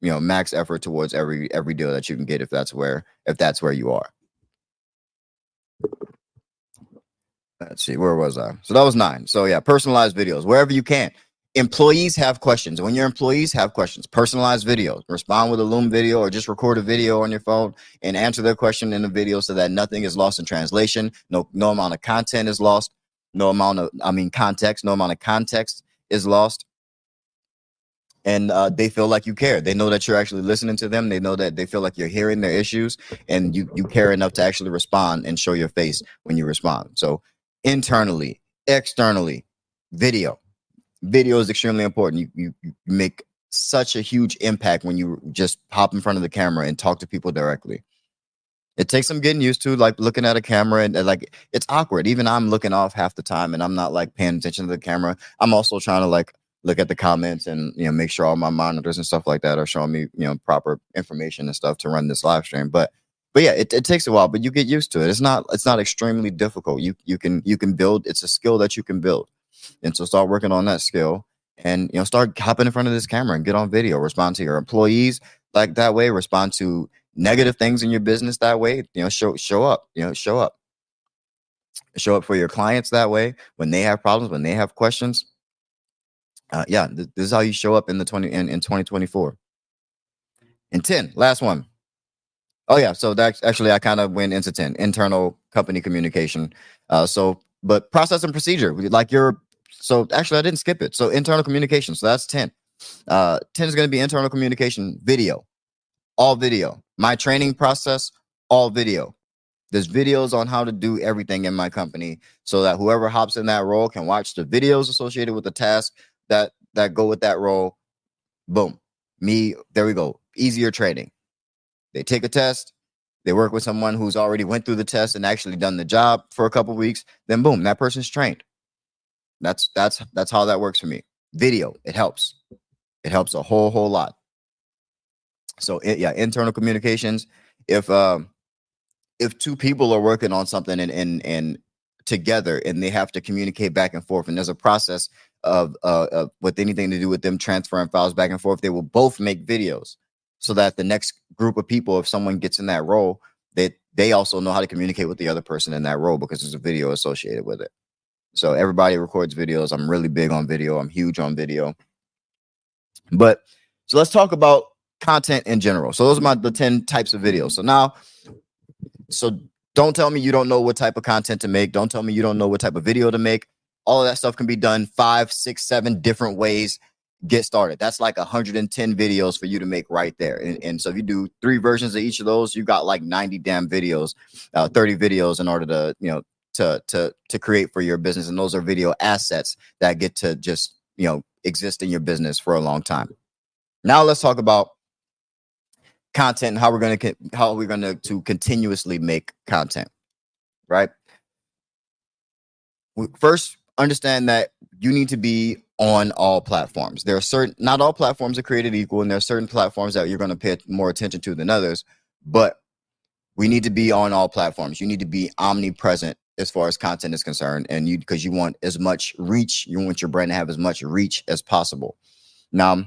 max effort towards every deal that you can get if that's where you are. Let's see, where was I? So that was 9. So yeah, personalized videos wherever you can. Employees have questions. When your employees have questions, personalized videos. Respond with a Loom video or just record a video on your phone and answer their question in the video so that nothing is lost in translation. No amount of content is lost. Context. No amount of context is lost. And they feel like you care. They know that you're actually listening to them. They know that they feel like you're hearing their issues and you care enough to actually respond and show your face when you respond. So internally, externally, video is extremely important. You make such a huge impact when you just hop in front of the camera and talk to people directly. It takes some getting used to, like looking at a camera and like it's awkward. Even I'm looking off half the time and I'm not like paying attention to the camera. I'm also trying to like look at the comments and make sure all my monitors and stuff like that are showing me proper information and stuff to run this live stream. But yeah, it takes a while, but you get used to it. It's not extremely difficult. You can build. It's a skill that you can build, and so start working on that skill and start hopping in front of this camera and get on video. Respond to your employees like that way. Respond to negative things in your business that way. Show up. Show up for your clients that way when they have problems, when they have questions. This is how you show up in 2024. And 10, last one. Oh yeah, so that's actually I kind of went into 10, internal company communication. But process and procedure, so actually I didn't skip it. So internal communication, so that's 10. 10 is going to be internal communication, video, all video. My training process, all video. There's videos on how to do everything in my company so that whoever hops in that role can watch the videos associated with the task that go with that role. Boom. There we go. Easier training. They take a test. They work with someone who's already went through the test and actually done the job for a couple of weeks. Then boom, that person's trained. That's how that works for me. Video, it helps. It helps a whole lot. So internal communications. If 2 people are working on something and together and they have to communicate back and forth, and there's a process of with anything to do with them transferring files back and forth, they will both make videos so that the next group of people, if someone gets in that role, they also know how to communicate with the other person in that role because there's a video associated with it. So everybody records videos. I'm really big on video. I'm huge on video. But so let's talk about content in general. So those are the 10 types of videos. So don't tell me you don't know what type of content to make. Don't tell me you don't know what type of video to make. All of that stuff can be done 5, 6, 7 different ways. Get started. That's like 110 videos for you to make right there. And so if you do 3 versions of each of those, you got like 90 damn videos, 30 videos in order to create for your business. And those are video assets that get to just, exist in your business for a long time. Now let's talk about content and how we're going to continuously make content, right? First, understand that you need to be on all platforms. Not all platforms are created equal, and there are certain platforms that you're going to pay more attention to than others, but we need to be on all platforms. You need to be omnipresent as far as content is concerned, and because you want as much reach, you want your brand to have as much reach as possible. Now,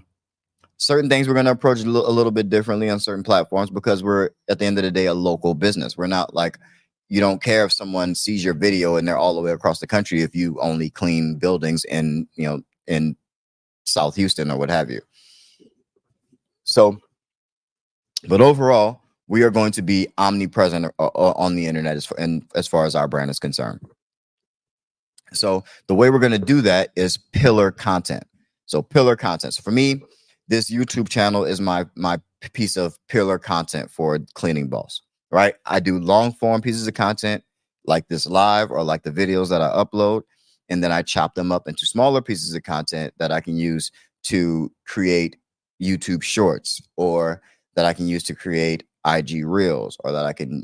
certain things we're going to approach a little bit differently on certain platforms because we're, at the end of the day, a local business. We're not like, you don't care if someone sees your video and they're all the way across the country if you only clean buildings in South Houston or what have you. So, but overall, we are going to be omnipresent on the internet as far as our brand is concerned. So the way we're going to do that is pillar content. So pillar content. So for me, this YouTube channel is my piece of pillar content for Cleaning Boss. Right? I do long form pieces of content like this live or like the videos that I upload. And then I chop them up into smaller pieces of content that I can use to create YouTube shorts, or that I can use to create IG reels, or that I can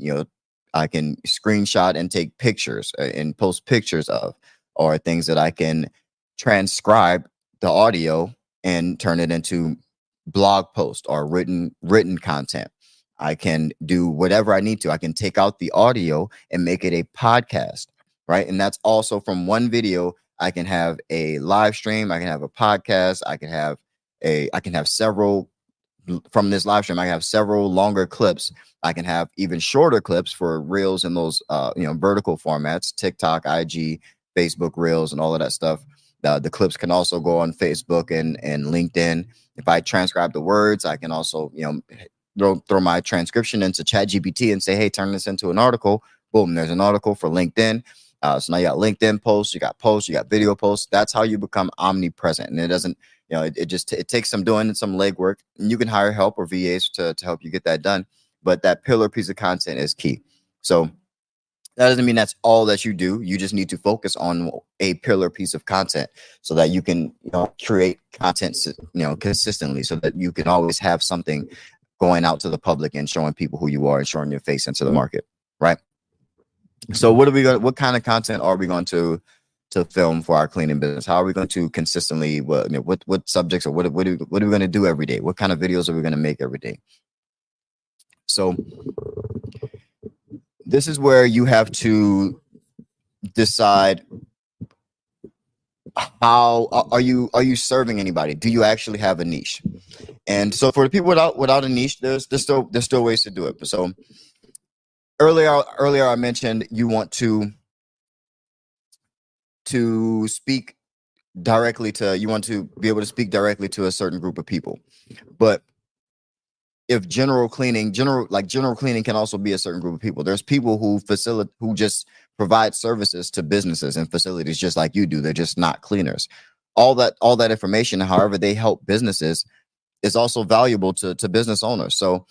screenshot and take pictures and post pictures of, or things that I can transcribe the audio and turn it into blog post or written content. I can do whatever I need to. I can take out the audio and make it a podcast, right? And that's also from one video. I can have a live stream, I can have a podcast, I can have several from this live stream. I have several longer clips. I can have even shorter clips for reels and those vertical formats, TikTok, IG, Facebook reels, and all of that stuff. The clips can also go on Facebook and LinkedIn. If I transcribe the words, I can also throw my transcription into ChatGPT and say, hey, turn this into an article. Boom, there's an article for LinkedIn. So now you got LinkedIn posts, you got video posts. That's how you become omnipresent. And it doesn't, it takes some doing some legwork, and you can hire help or VAs to help you get that done. But that pillar piece of content is key. So that doesn't mean that's all that you do. You just need to focus on a pillar piece of content so that you can create content consistently, so that you can always have something going out to the public and showing people who you are and showing your face into the market, right? So what kind of content are we going to film for our cleaning business? How are we going to consistently what subjects, or what are we going to do every day? What kind of videos are we going to make every day? So this is where you have to decide, how are you serving anybody? Do you actually have a niche? And so for the people without a niche, there's still ways to do it. So earlier I mentioned you want to speak directly to, you want to be able to speak directly to a certain group of people. But if general cleaning can also be a certain group of people. There's people who just provide services to businesses and facilities just like you do. They're just not cleaners. All that information, however they help businesses, is also valuable to business owners. So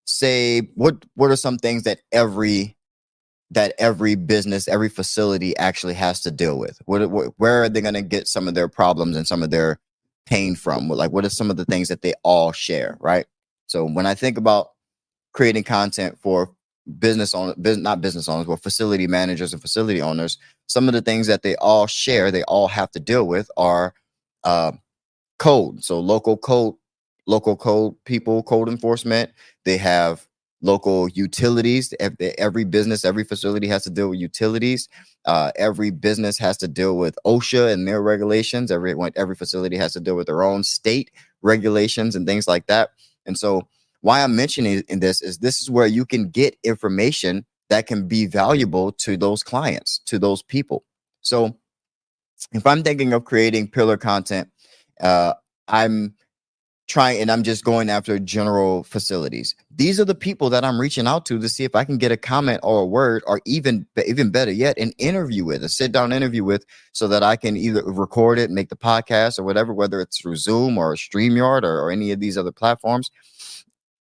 say, what are some things that every business, every facility actually has to deal with? Where are they going to get some of their problems and some of their pain from? Like, what are some of the things that they all share, right? So when I think about creating content for not business owners, but facility managers and facility owners, some of the things that they all share, they all have to deal with are code. So local code people, code enforcement. They have local utilities. Every business, every facility has to deal with utilities. Every business has to deal with OSHA and their regulations. Every facility has to deal with their own state regulations and things like that. And so why I'm mentioning this is where you can get information that can be valuable to those clients, to those people. So if I'm thinking of creating pillar content, I'm just going after general facilities. These are the people that I'm reaching out to see if I can get a comment or a word, or even better yet, an interview with, a sit down interview with, so that I can either record it, make the podcast or whatever, whether it's through Zoom or StreamYard or any of these other platforms.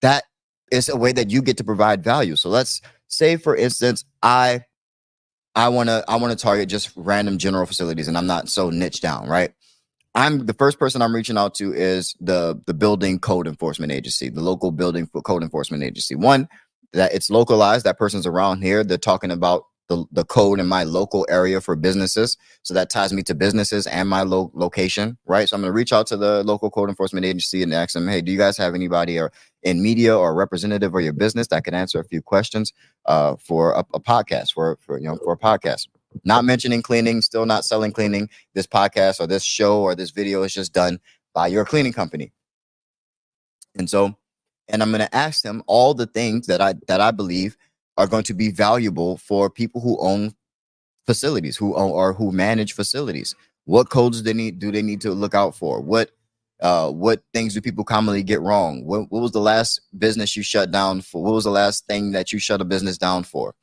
That is a way that you get to provide value. So let's say, for instance, I want to target just random general facilities, and I'm not so niche down, right? The first person I'm reaching out to is the building code enforcement agency, the local building code enforcement agency. One, that it's localized. That person's around here. They're talking about the code in my local area for businesses. So that ties me to businesses and my location, right? So I'm going to reach out to the local code enforcement agency and ask them, hey, do you guys have anybody or in media or a representative of your business that can answer a few questions for a podcast, for a podcast? Not mentioning cleaning, still not selling cleaning. This podcast or this show or this video is just done by your cleaning company. And I'm going to ask them all the things that I believe are going to be valuable for people who own facilities, who manage facilities. What codes do they need to look out for? What things do people commonly get wrong? What was the last business you shut down for? What was the last thing that you shut a business down for?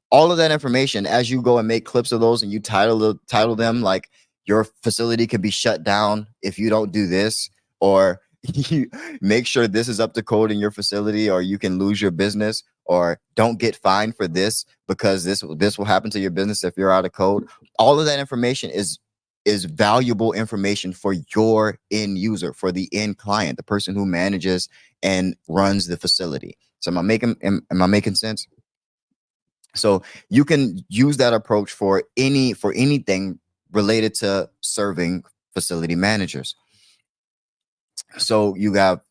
All of that information, as you go and make clips of those and you title them like, your facility could be shut down if you don't do this, or you make sure this is up to code in your facility, or you can lose your business, or don't get fined for this because this will happen to your business if you're out of code. All of that information is valuable information for your end user, for the end client, the person who manages and runs the facility. So am I making sense? So you can use that approach for anything related to serving facility managers. So you have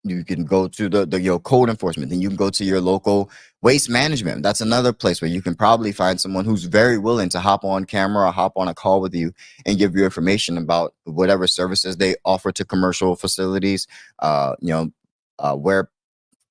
You can go to the your code enforcement. Then you can go to your local waste management. That's another place where you can probably find someone who's very willing to hop on camera or hop on a call with you and give you information about whatever services they offer to commercial facilities. Where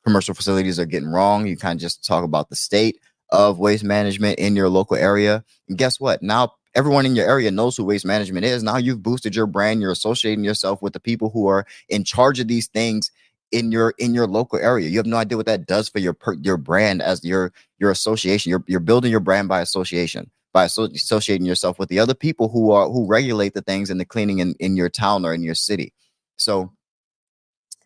commercial facilities are getting wrong. You kind of just talk about the state of waste management in your local area. And guess what? Now everyone in your area knows who waste management is. Now you've boosted your brand. You're associating yourself with the people who are in charge of these things in your local area. You have no idea what that does for your brand as your association. You're building your brand by association, by associating yourself with the other people who regulate the things in the cleaning in your town or in your city. So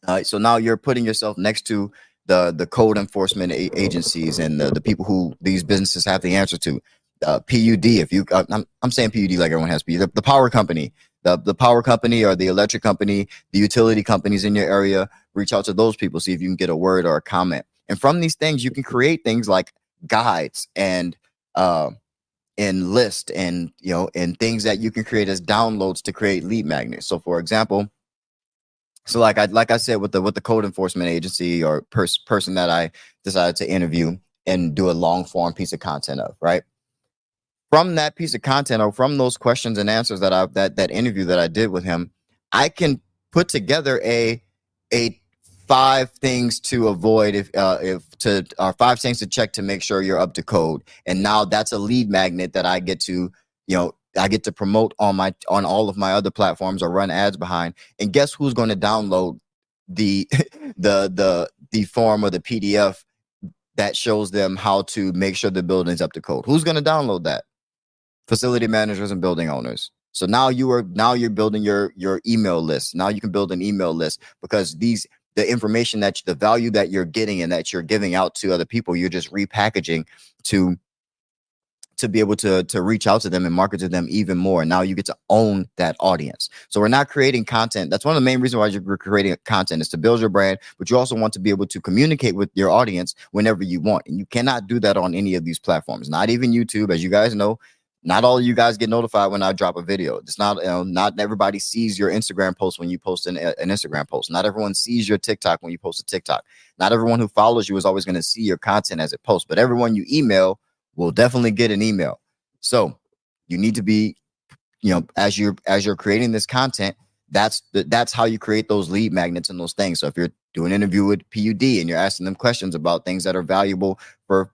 now you're putting yourself next to the code enforcement agencies and the people who these businesses have the answer to. PUD, if you, I'm saying PUD like everyone has PUD. The power company, the power company or the electric company, the utility companies in your area. Reach out to those people, see if you can get a word or a comment. And from these things, you can create things like guides and list and and things that you can create as downloads to create lead magnets. So, for example. So like I said with the code enforcement agency or person that I decided to interview and do a long form piece of content of, right? From that piece of content or from those questions and answers that interview that I did with him, I can put together a 5 things to avoid or 5 things to check to make sure you're up to code. And now that's a lead magnet that I get to, I get to promote on all of my other platforms or run ads behind. And guess who's going to download the the form or the PDF that shows them how to make sure the building's up to code? Who's going to download that? Facility managers and building owners. So now you're building your email list. Now you can build an email list because the information the value that you're getting and that you're giving out to other people, you're just repackaging to be able to reach out to them and market to them even more. And now you get to own that audience. So we're not creating content. That's one of the main reasons why you're creating content is to build your brand, but you also want to be able to communicate with your audience whenever you want. And you cannot do that on any of these platforms, not even YouTube. As you guys know, not all of you guys get notified when I drop a video. It's not, not everybody sees your Instagram post when you post an Instagram post. Not everyone sees your TikTok when you post a TikTok. Not everyone who follows you is always going to see your content as it posts, but everyone you email will definitely get an email. So you need to be, as you're creating this content, that's how you create those lead magnets and those things. So if you're doing an interview with PUD and you're asking them questions about things that are valuable for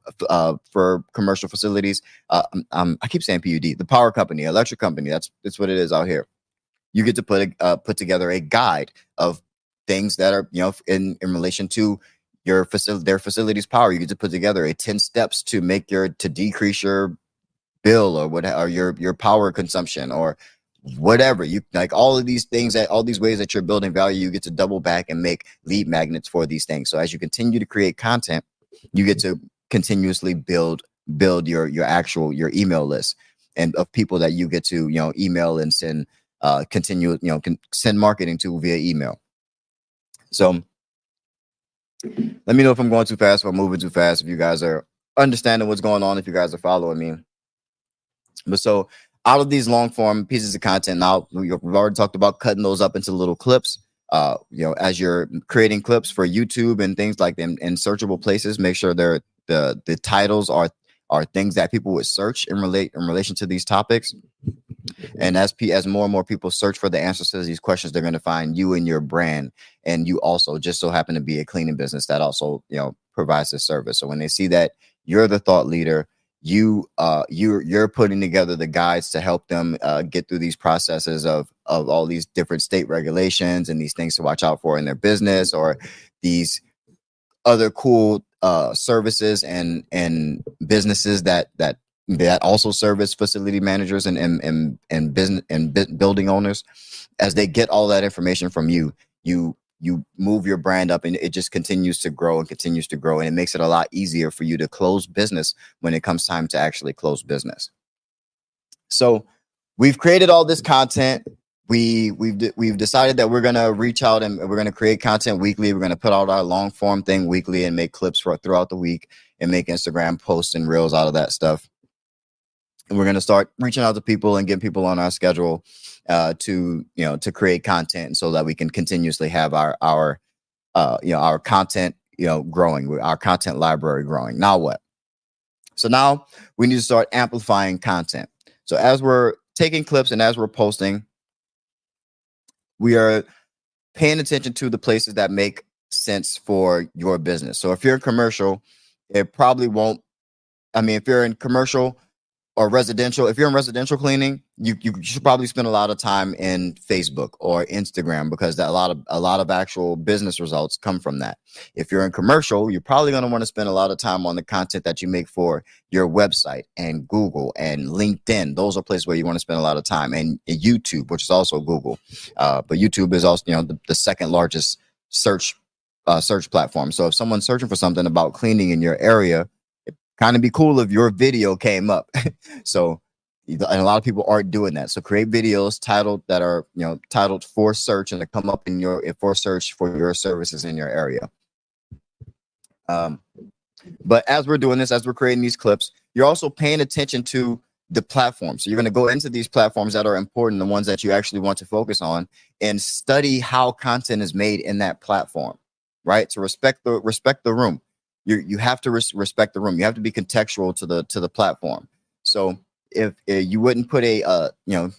commercial facilities, I keep saying PUD, the power company, electric company, that's what it is out here. You get to put together a guide of things that are, in relation to their facility's power. You get to put together a 10 steps to decrease your bill or your power consumption or whatever. You like all of these things, all these ways that you're building value, you get to double back and make lead magnets for these things. So as you continue to create content, you get to continuously build your email list and of people that you get to, email and send send marketing to via email. So let me know if I'm going too fast, if I'm moving too fast, if you guys are understanding what's going on, if you guys are following me. But so out of these long form pieces of content, now we've already talked about cutting those up into little clips. As you're creating clips for YouTube and things like them in searchable places, make sure the titles are things that people would search in relation to these topics. And as more and more people search for the answers to these questions, they're going to find you and your brand. And you also just so happen to be a cleaning business that also, provides this service. So when they see that you're the thought leader, you're putting together the guides to help them get through these processes of all these different state regulations and these things to watch out for in their business, or these other cool services and businesses that also service facility managers and business and building owners. As they get all that information from you move your brand up, and it just continues to grow and it makes it a lot easier for you to close business when it comes time to actually close business. So we've created all this content. We've decided that we're going to reach out and we're going to create content weekly. We're going to put out our long form thing weekly and make clips throughout the week and make Instagram posts and reels out of that stuff. And we're going to start reaching out to people and getting people on our schedule to create content so that we can continuously have our our content, growing, our content library growing. Now what? So now we need to start amplifying content. So as we're taking clips and as we're posting, we are paying attention to the places that make sense for your business. So if you're in commercial, it probably won't. I mean, if you're in commercial or residential, if you're in residential cleaning, you should probably spend a lot of time in Facebook or Instagram, because that a lot of actual business results come from that. If you're in commercial, you're probably going to want to spend a lot of time on the content that you make for your website and Google and LinkedIn. Those are places where you want to spend a lot of time, and YouTube, which is also Google. But YouTube is also, the second largest search platform. So if someone's searching for something about cleaning in your area, kind of be cool if your video came up. So, and a lot of people aren't doing that. So create videos titled that are, titled for search, and to come up for search for your services in your area. But as we're doing this, as we're creating these clips, you're also paying attention to the platform. So you're going to go into these platforms that are important, the ones that you actually want to focus on, and study how content is made in that platform, right? To respect the room. You have to respect the room. You have to be contextual to the platform. So if you wouldn't put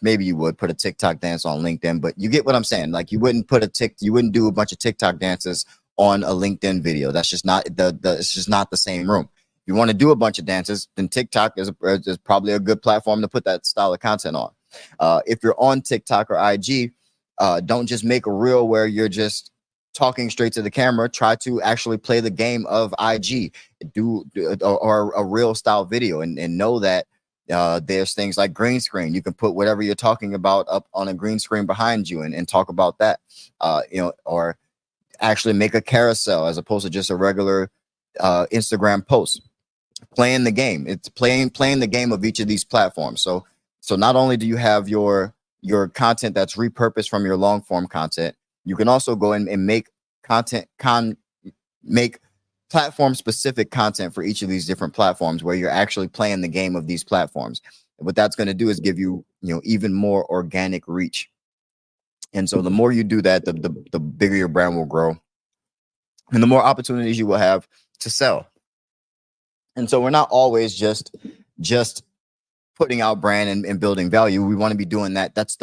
maybe you would put a TikTok dance on LinkedIn, but you get what I'm saying. Like you wouldn't do a bunch of TikTok dances on a LinkedIn video. That's just not it's just not the same room. If you want to do a bunch of dances, then TikTok is probably a good platform to put that style of content on. If you're on TikTok or IG, don't just make a reel where you're just talking straight to the camera. Try to actually play the game of IG, or a real style video, and know that there's things like green screen. You can put whatever you're talking about up on a green screen behind you and talk about that, or actually make a carousel as opposed to just a regular Instagram post. Playing the game. It's playing the game of each of these platforms. So not only do you have your content that's repurposed from your long form content, you can also go in and make make platform specific content for each of these different platforms, where you're actually playing the game of these platforms. And what that's going to do is give you, even more organic reach. And so the more you do that, the bigger your brand will grow, and the more opportunities you will have to sell. And so we're not always just putting out brand and building value. We want to be doing that. That's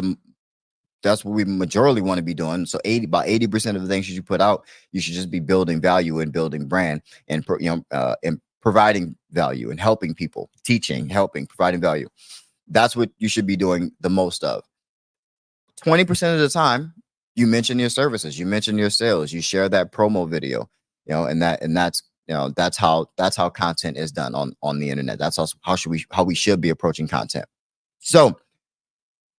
what we majorly want to be doing. So about 80% of the things you put out, you should just be building value and building brand, and and providing value and helping people, teaching, helping, providing value. That's what you should be doing the most of. 20% of the time, you mention your services, you mention your sales, you share that promo video, and that's how content is done on the internet. That's also how we should be approaching content. So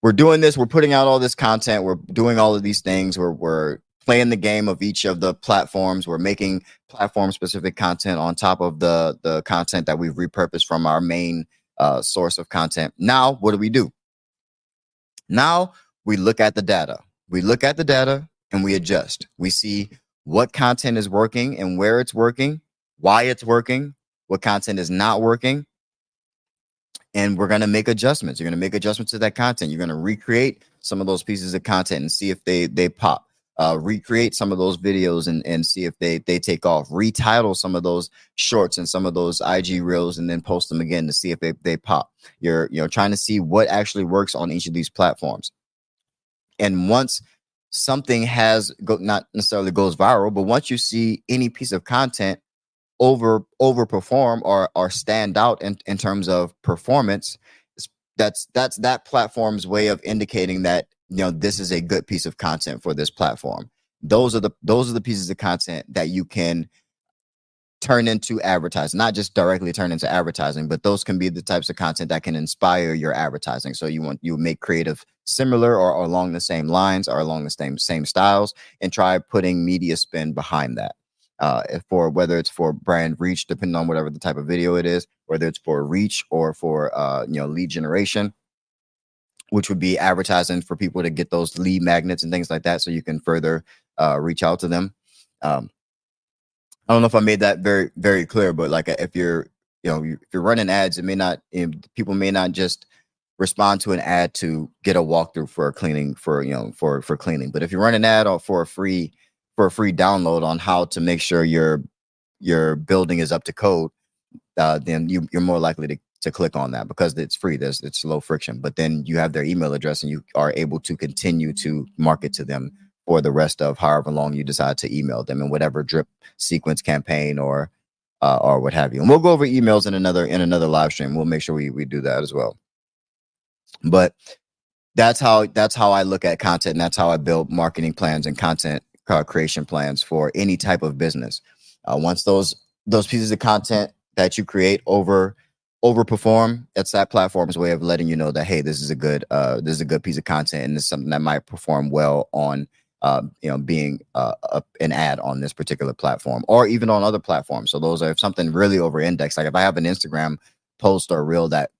we're doing this. We're putting out all this content. We're doing all of these things. We're playing the game of each of the platforms. We're making platform specific content on top of the content that we've repurposed from our main source of content. Now, what do? Now we look at the data. We look at the data and we adjust. We see what content is working and where it's working, why it's working, what content is not working. And we're going to make adjustments. You're going to make adjustments to that content. You're going to recreate some of those pieces of content and see if they pop. Recreate some of those videos and see if they take off. Retitle some of those shorts and some of those IG reels, and then post them again to see if they pop. You're trying to see what actually works on each of these platforms. And once something not necessarily goes viral, but once you see any piece of content overperform or stand out in terms of performance, that's that platform's way of indicating that this is a good piece of content for this platform. Those are the pieces of content that you can turn into advertising, not just directly turn into advertising, but those can be the types of content that can inspire your advertising. So you make creative similar or along the same lines or along the same styles, and try putting media spin behind that. For whether it's for brand reach, depending on whatever the type of video it is, whether it's for reach or for lead generation, which would be advertising for people to get those lead magnets and things like that, so you can further reach out to them. I don't know if I made that very, very clear, but like if you're running ads, people may not just respond to an ad to get a walkthrough for cleaning for cleaning. But if you run an ad for a free for a free download on how to make sure your building is up to code, then you're more likely to click on that because it's free. It's low friction. But then you have their email address and you are able to continue to market to them for the rest of however long you decide to email them in whatever drip sequence campaign or what have you. And we'll go over emails in another live stream. We'll make sure we do that as well. But that's how I look at content, and that's how I build marketing plans and content creation plans for any type of business. Once those pieces of content that you create overperform, that's that platform's way of letting you know that, hey, this is a good piece of content, and this is something that might perform well on being an ad on this particular platform or even on other platforms. So those are, if something really over indexed, like if I have an Instagram post or reel that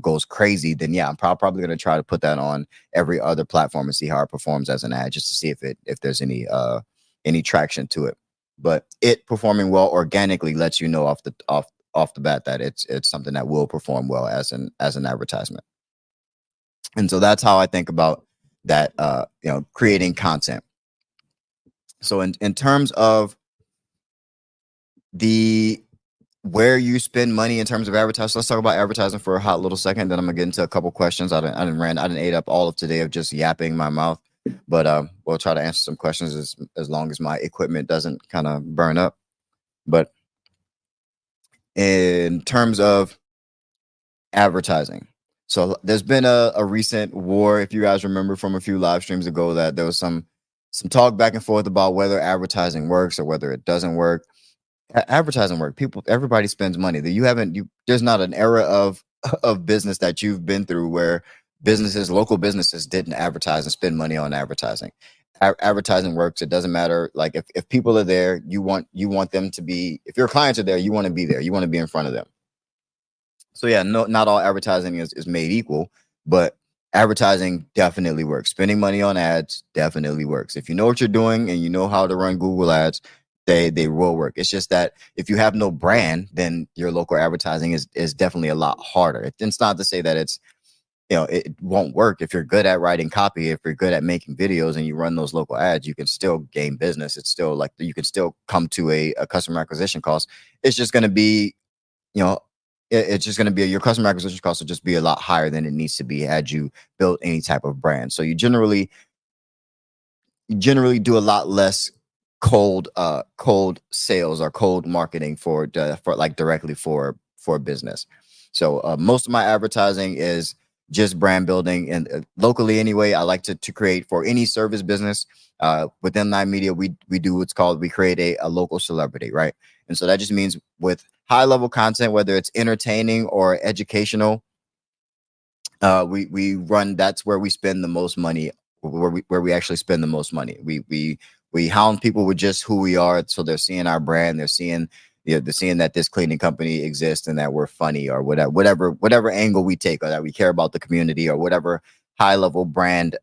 goes crazy, then yeah, I'm probably going to try to put that on every other platform and see how it performs as an ad, just to see if there's any traction to it. But it performing well organically lets you know off the bat that it's something that will perform well as an advertisement. And so that's how I think about that, creating content. So in terms of where you spend money in terms of advertising, let's talk about advertising for a hot little second. Then I'm gonna get into a couple questions. I didn't ate up all of today of just yapping my mouth, but we'll try to answer some questions as long as my equipment doesn't kind of burn up. But in terms of advertising, so there's been a recent war, if you guys remember from a few live streams ago, that there was some talk back and forth about whether advertising works or whether it doesn't work. Advertising work. Everybody spends money. There's not an era of business that you've been through where local businesses didn't advertise and spend money on advertising. Advertising works. It doesn't matter. Like if people are there, you want them to be, if your clients are there, you want to be there. You want to be in front of them. So yeah, no, not all advertising is made equal, but advertising definitely works. Spending money on ads definitely works. If you know what you're doing and you know how to run Google ads, they will work. It's just that if you have no brand, then your local advertising is definitely a lot harder. It's not to say that it won't work. If you're good at writing copy, if you're good at making videos and you run those local ads, you can still gain business. It's still like you can still come to a customer acquisition cost. It's just going to be, it's just going to be your customer acquisition cost will just be a lot higher than it needs to be had you built any type of brand. So you generally do a lot less cold sales or cold marketing for like directly for business. So most of my advertising is just brand building, and locally anyway. I like to create for any service business within Nine Media. We do what's called, we create a local celebrity, right? And so that just means with high level content, whether it's entertaining or educational, we run. That's where we spend the most money. Where we actually spend the most money. We hound people with just who we are, so they're seeing our brand, they're seeing that this cleaning company exists and that we're funny or whatever angle we take, or that we care about the community, or whatever high level brand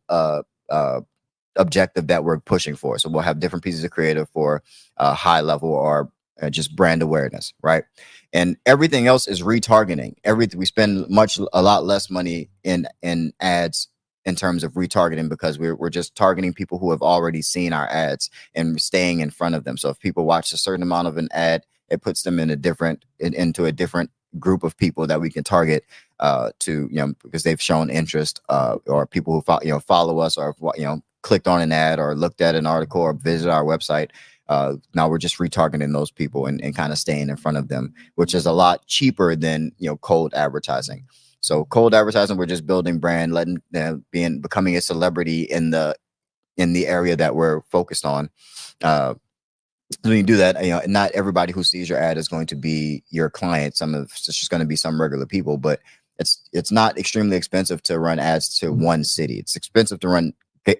objective that we're pushing for. So we'll have different pieces of creative for high level or just brand awareness, right? And everything else is retargeting. We spend a lot less money in ads in terms of retargeting, because we're just targeting people who have already seen our ads and staying in front of them. So if people watch a certain amount of an ad, it puts them into a different group of people that we can target because they've shown interest, or people who follow us, or clicked on an ad or looked at an article or visited our website. Now we're just retargeting those people and kind of staying in front of them, which is a lot cheaper than cold advertising. So cold advertising, we're just building brand, becoming a celebrity in the area that we're focused on. When you do that, not everybody who sees your ad is going to be your client. It's just going to be some regular people, but it's not extremely expensive to run ads to one city. It's expensive to run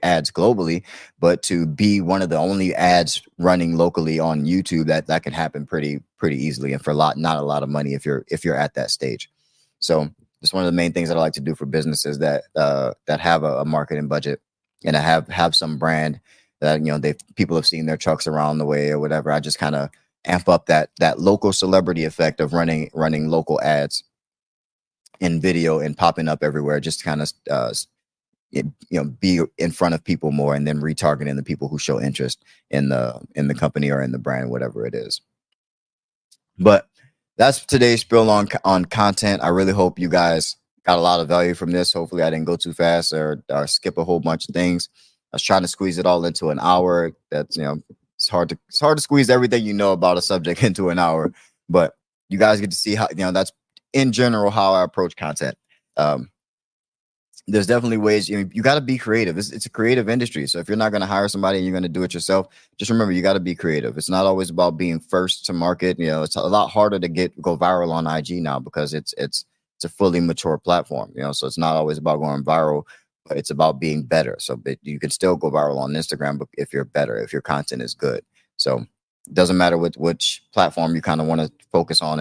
ads globally, but to be one of the only ads running locally on YouTube, that can happen pretty easily, and for not a lot of money if you're at that stage. So it's one of the main things that I like to do for businesses that have a marketing budget and have some brand that people have seen their trucks around the way or whatever. I just kind of amp up that local celebrity effect of running local ads in video and popping up everywhere, just kind of be in front of people more, and then retargeting the people who show interest in the company or in the brand, whatever it is. But that's today's spill on content. I really hope you guys got a lot of value from this. Hopefully I didn't go too fast or skip a whole bunch of things. I was trying to squeeze it all into an hour. That's, it's hard to squeeze everything about a subject into an hour, but you guys get to see how, that's in general how I approach content. There's definitely ways. You got to be creative. It's a creative industry. So if you're not going to hire somebody and you're going to do it yourself, just remember you got to be creative. It's not always about being first to market. It's a lot harder to go viral on IG now because it's a fully mature platform. So it's not always about going viral, but it's about being better. So you can still go viral on Instagram, but if you're better, if your content is good. So it doesn't matter which platform you kind of want to focus on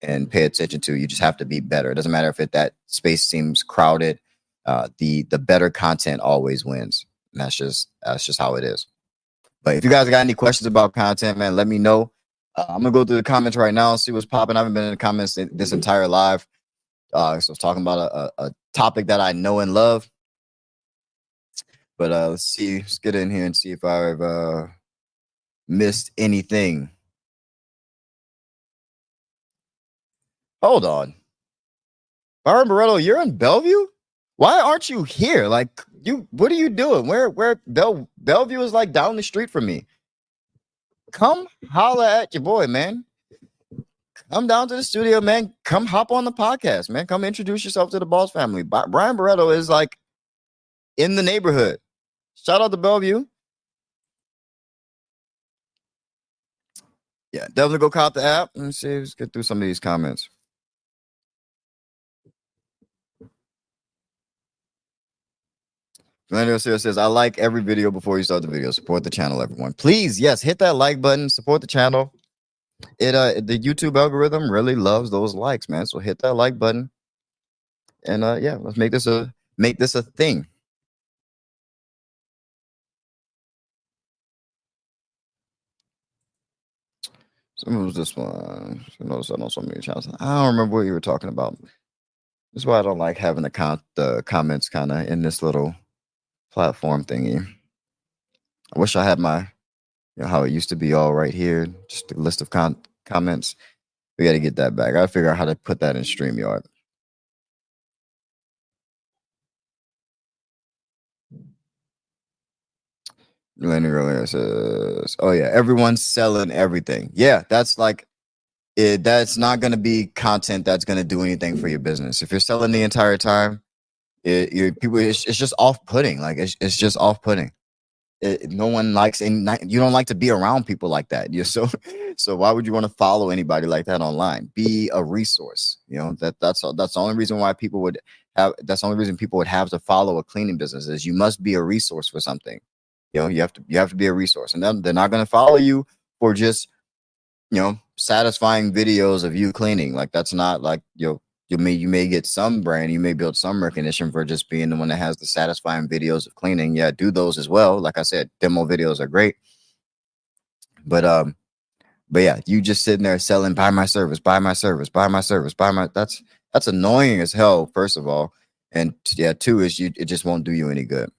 and pay attention to. You just have to be better. It doesn't matter if that space seems crowded. The better content always wins. And that's just how it is. But if you guys got any questions about content, man, let me know. I'm gonna go through the comments right now and see what's popping. I haven't been in the comments this entire live. So I was talking about a topic that I know and love. But let's get in here and see if I've missed anything. Hold on. Byron Barreto, you're in Bellevue? Why aren't you here? Like, what are you doing? Where Bellevue is like down the street from me. Come holla at your boy, man. Come down to the studio, man. Come hop on the podcast, man. Come introduce yourself to the Boss family. Brian Barreto is like in the neighborhood. Shout out to Bellevue. Yeah, definitely go cop the app. Let me see. Let's get through some of these comments. Fernando says, I like every video before you start the video. Support the channel, everyone. Please, yes, hit that like button. Support the channel. The YouTube algorithm really loves those likes, man. So hit that like button. And yeah, let's make this a thing. So what was this one? Notice I know so many channels. I don't remember what you were talking about. That's why I don't like having the comments kind of in this little platform thingy. I wish I had my, how it used to be all right here, just a list of comments. We got to get that back. I got to figure out how to put that in StreamYard. Lenny earlier says, "Oh yeah, everyone's selling everything." Yeah, that's like it. That's not going to be content that's going to do anything for your business. If you're selling the entire time, it's just off-putting. Like it's just off-putting. No one likes, and you don't like to be around people like that. So why would you want to follow anybody like that online? Be a resource. That's the only reason why people would have. That's the only reason people would have to follow a cleaning business is you must be a resource for something. You have to be a resource, and then they're not going to follow you for just satisfying videos of you cleaning. Like that's not like you may get some brand, you may build some recognition for just being the one that has the satisfying videos of cleaning. Yeah, do those as well. Like I said, demo videos are great, but yeah, you just sitting there selling, buy my service, buy my service, buy my service, that's annoying as hell. First of all, and yeah, two is it just won't do you any good.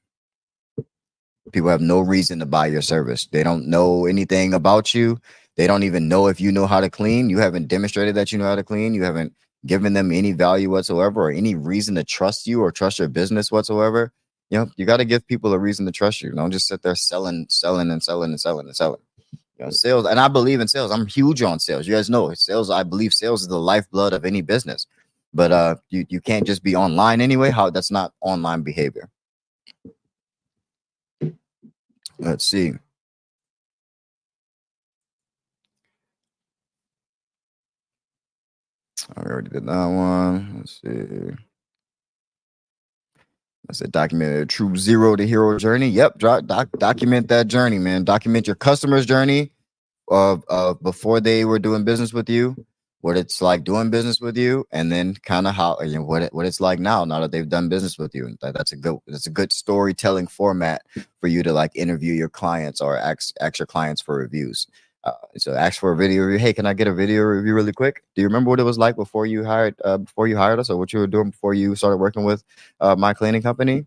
People have no reason to buy your service. They don't know anything about you. They don't even know if you know how to clean. You haven't demonstrated that you know how to clean. You haven't given them any value whatsoever or any reason to trust you or trust your business whatsoever. You got to give people a reason to trust you. Don't just sit there selling. Sales, and I believe in sales. I'm huge on sales. You guys know sales. I believe sales is the lifeblood of any business. But you can't just be online anyway. That's not online behavior. Let's see. I already did that one. Let's see. I said document a true zero to hero journey. Yep, document that journey, man. Document your customer's journey of before they were doing business with you, what it's like doing business with you, and then kind of how what it's like now that they've done business with you. That's a good storytelling format for you to like interview your clients or ask your clients for reviews. So ask for a video review. Hey, can I get a video review really quick? Do you remember what it was like before you hired us, or what you were doing before you started working with my cleaning company?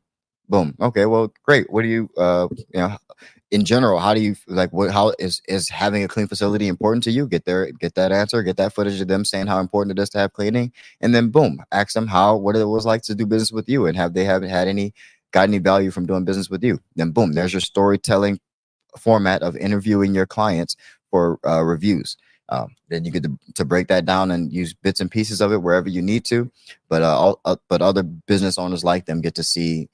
Boom. Okay, well, great. What do you you know, in general, how do you like what how is having a clean facility important to you? Get that answer, get that footage of them saying how important it is to have cleaning, and then boom, ask them how what it was like to do business with you and have they haven't had any got any value from doing business with you. Then boom, there's your storytelling format of interviewing your clients for reviews. Then you get to break that down and use bits and pieces of it wherever you need to. But other business owners like them get to see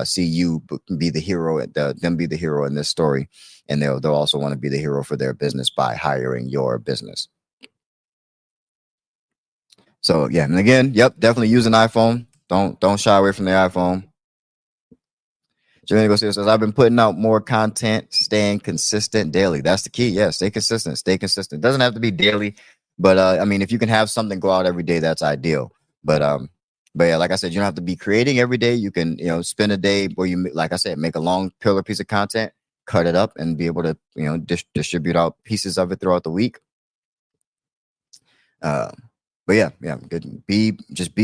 see you be the hero, them be the hero in this story, and they'll also want to be the hero for their business by hiring your business. So yeah, and again, yep, definitely use an iPhone. Don't shy away from the iPhone. Julian Garcia says, I've been putting out more content, staying consistent daily. That's the key. Yeah, stay consistent. Stay consistent. Doesn't have to be daily, but I mean, if you can have something go out every day, that's ideal. But yeah, like I said, you don't have to be creating every day. You can, spend a day where you, like I said, make a long pillar piece of content, cut it up, and be able to, distribute out pieces of it throughout the week. Uh, but yeah, good. Be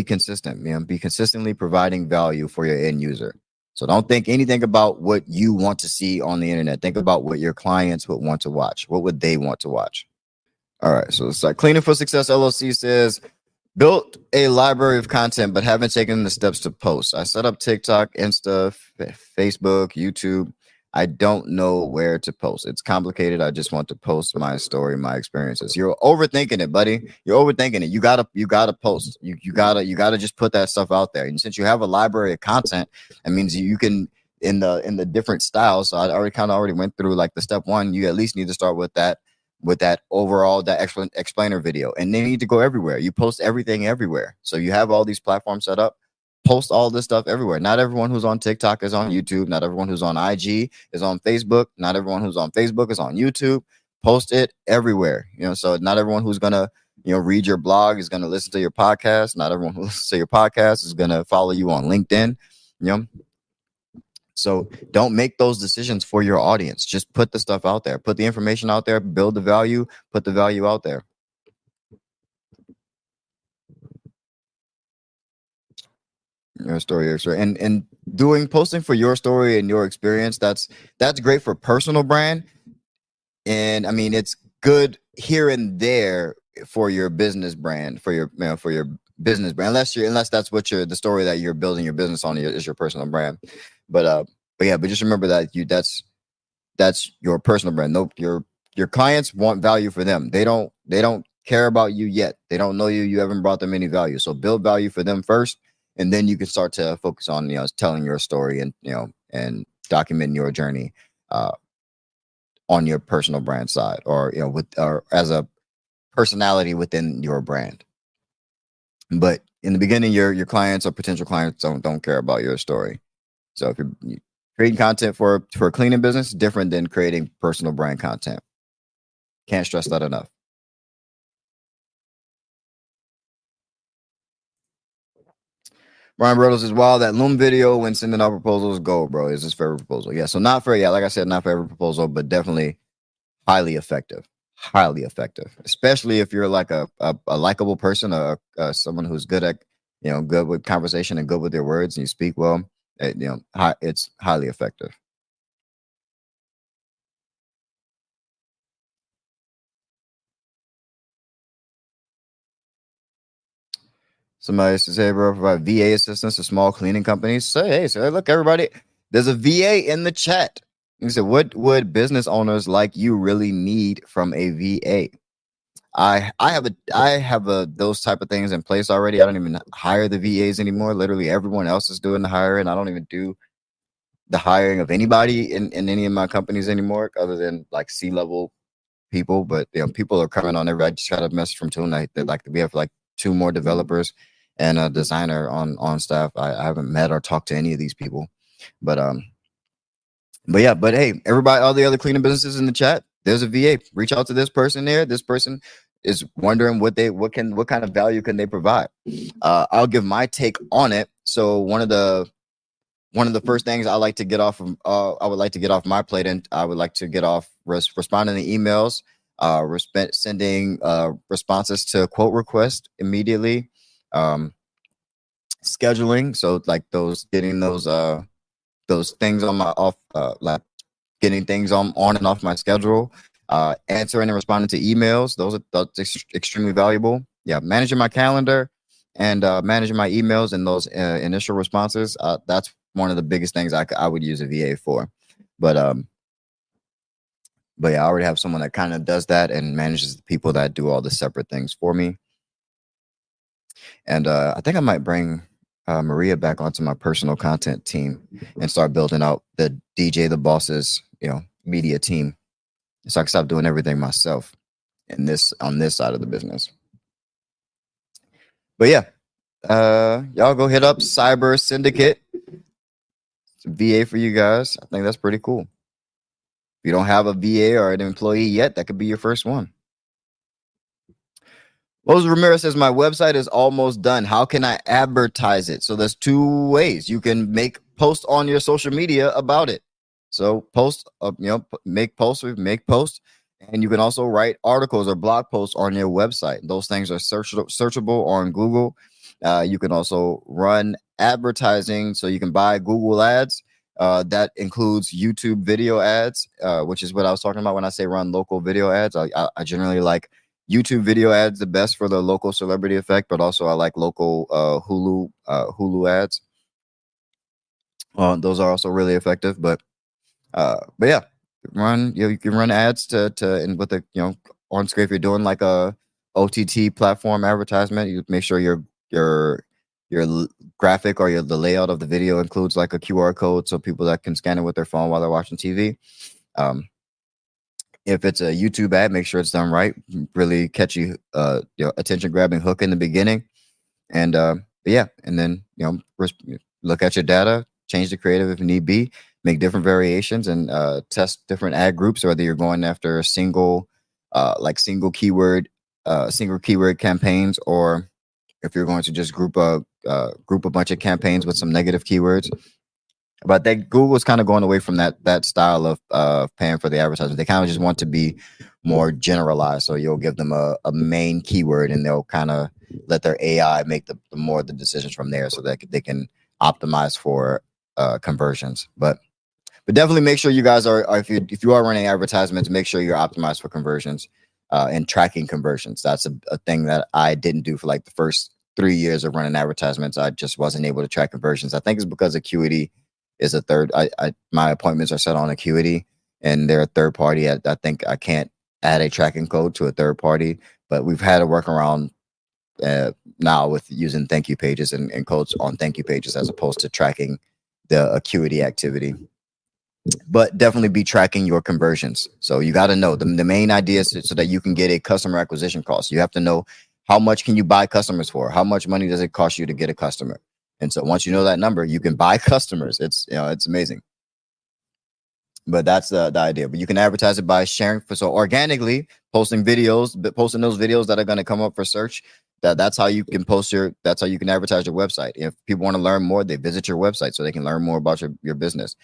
consistent. Be consistently providing value for your end user. So don't think anything about what you want to see on the internet. Think about what your clients would want to watch. What would they want to watch? All right. So it's like Cleaning for Success LLC says, built a library of content, but haven't taken the steps to post. I set up TikTok, Insta, Facebook, YouTube. I don't know where to post. It's complicated. I just want to post my story, my experiences. You're overthinking it, buddy. You're overthinking it. You gotta post. You gotta just put that stuff out there. And since you have a library of content, that means you can in the different styles. So I already went through like the step one. You at least need to start with that overall explainer video, and they need to go everywhere. You post everything everywhere. So you have all these platforms set up. Post all this stuff everywhere. Not everyone who's on TikTok is on YouTube. Not everyone who's on IG is on Facebook. Not everyone who's on Facebook is on YouTube. Post it everywhere. So not everyone who's gonna read your blog is gonna listen to your podcast. Not everyone who listens to your podcast is gonna follow you on LinkedIn. So don't make those decisions for your audience. Just put the stuff out there. Put the information out there. Build the value. Put the value out there. Your story, and posting for your story and your experience. That's great for personal brand, and I mean it's good here and there for your business brand, for your business brand. Unless that's what the story that you're building your business on is your personal brand. But just remember that that's your personal brand. Nope, your clients want value for them. They don't care about you yet. They don't know you. You haven't brought them any value. So build value for them first, and then you can start to focus on telling your story and and documenting your journey on your personal brand side, or or as a personality within your brand. But in the beginning, your clients or potential clients don't care about your story. So if you're creating content for a cleaning business, different than creating personal brand content. Can't stress that enough. Brian Burrows says, wow, that Loom video when sending out proposals, go, bro. Is this for every proposal? Yeah. So like I said, not for every proposal, but definitely highly effective. Highly effective, especially if you're like a likable person, someone who's good at, good with conversation and good with their words, and you speak well. It's highly effective. Somebody says, hey, bro, provide VA assistance to small cleaning companies. Say, look, everybody, there's a VA in the chat. He said, what would business owners like you really need from a VA? I have those type of things in place already. I don't even hire the VAs anymore. Literally everyone else is doing the hiring. I don't even do the hiring of anybody in any of my companies anymore, other than like C-level people. But people are coming on every. I just got a message from tonight that like we have like 2 more developers and a designer on staff. I haven't met or talked to any of these people, but hey, everybody, all the other cleaning businesses in the chat, there's a VA. Reach out to this person there. This person is wondering what kind of value can they provide. I'll give my take on it. So one of the first things I like to get off of, I would like to get off my plate, and I would like to get off responding to emails, sending responses to quote requests immediately, scheduling. So like getting those those things on my off, like getting things on and off my schedule, answering and responding to emails. That's extremely valuable. Yeah, managing my calendar and managing my emails and those initial responses. That's one of the biggest things I would use a VA for. But yeah, I already have someone that kind of does that and manages the people that do all the separate things for me. And I think I might bring Maria back onto my personal content team and start building out the DJ the Boss's, media team, so I can stop doing everything myself on this side of the business. But yeah, y'all go hit up Cyber Syndicate. It's a VA for you guys. I think that's pretty cool. If you don't have a VA or an employee yet, that could be your first one. Rose Ramirez says, my website is almost done. How can I advertise it? So there's two ways. You can post on your social media about it. So make posts, and you can also write articles or blog posts on your website. Those things are searchable on Google. You can also run advertising. So you can buy Google ads. That includes YouTube video ads, which is what I was talking about when I say run local video ads. I generally like YouTube video ads the best for the local celebrity effect, but also I like local Hulu ads. Those are also really effective. But yeah, you can run ads to and with the on screen. If you're doing like a OTT platform advertisement, you make sure your graphic or the layout of the video includes like a QR code so people that can scan it with their phone while they're watching TV. If it's a YouTube ad, make sure it's done right. Really catchy, attention grabbing hook in the beginning. And yeah, and then look at your data, change the creative if need be, make different variations, and test different ad groups. Whether you're going after a single keyword campaigns, or if you're going to just group a bunch of campaigns with some negative keywords. But Google's kind of going away from that style of paying for the advertisement. They kind of just want to be more generalized. So you'll give them a main keyword, and they'll kind of let their AI make the more of the decisions from there, so that they can optimize for conversions. But definitely make sure you guys are if you are running advertisements, make sure you're optimized for conversions and tracking conversions. That's a thing that I didn't do for like the first 3 years of running advertisements. I just wasn't able to track conversions. I think it's because Acuity is a third. My appointments are set on Acuity, and they're a third party. I think I can't add a tracking code to a third party, but we've had a workaround now with using thank you pages and codes on thank you pages as opposed to tracking the Acuity activity. But definitely be tracking your conversions. So you got to know the main idea is so that you can get a customer acquisition cost. You have to know how much can you buy customers for? How much money does it cost you to get a customer? And so once you know that number, you can buy customers. It's amazing. But that's the idea. But you can advertise it by sharing, so organically posting those videos that are going to come up for search. That's how you can that's how you can advertise your website. If people want to learn more, they visit your website so they can learn more about your business.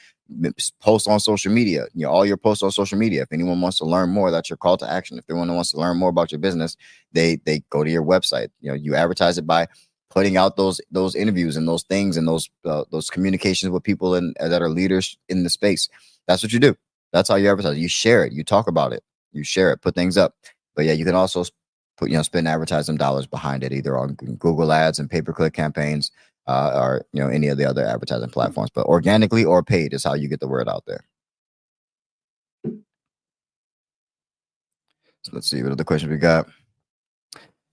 Post on social media, all your posts on social media. If anyone wants to learn more, that's your call to action. If anyone wants to learn more about your business, they go to your website. You advertise it by putting out those interviews and those things and those communications with people that are leaders in the space. That's what you do. That's how you advertise. You share it. You talk about it. You share it. Put things up. But yeah, you can also spend advertising dollars behind it, either on Google Ads and pay-per-click campaigns, or any of the other advertising platforms. But organically or paid is how you get the word out there. So let's see what other questions we got.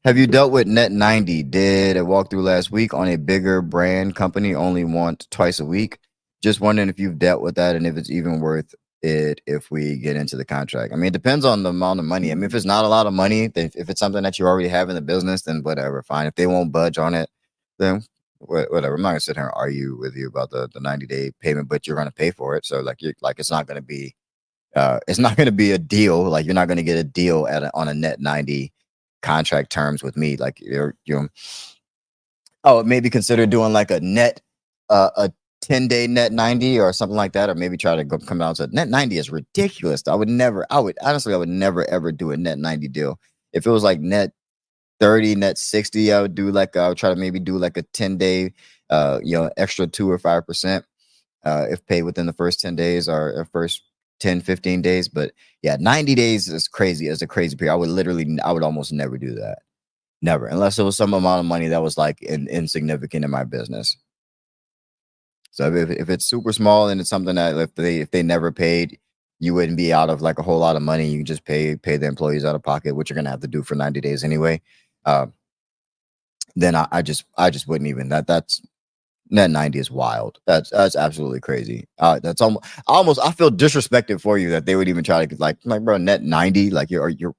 Have you dealt with Net 90? Did a walkthrough last week on a bigger brand company, only twice a week. Just wondering if you've dealt with that and if it's even worth it if we get into the contract. I mean, it depends on the amount of money. I mean, if it's not a lot of money, if it's something that you already have in the business, then whatever, fine. If they won't budge on it, then whatever. I'm not gonna sit here and argue with you about the 90-day payment, but you're gonna pay for it. So it's not gonna be a deal. Like, you're not gonna get a deal on a net 90 contract terms with me. Like, maybe consider doing like a net a 10-day net 90 or something like that, or maybe try to come down to net 90 is ridiculous. I would never ever do a net 90 deal. If it was like net 30, net 60, I would try to maybe do like a 10-day extra 2 or 5%. if paid within the first 10 days or first 10, 15 days. But yeah, 90 days is crazy. It's a crazy period. I would almost never do that. Never, unless it was some amount of money that was like insignificant in my business. So if it's super small and it's something that if they never paid, you wouldn't be out of like a whole lot of money. You can just pay the employees out of pocket, which you're gonna have to do for 90 days anyway. Then I just wouldn't even that's net 90 is wild. That's absolutely crazy. That's almost I feel disrespected for you that they would even try to like bro, net 90, like you're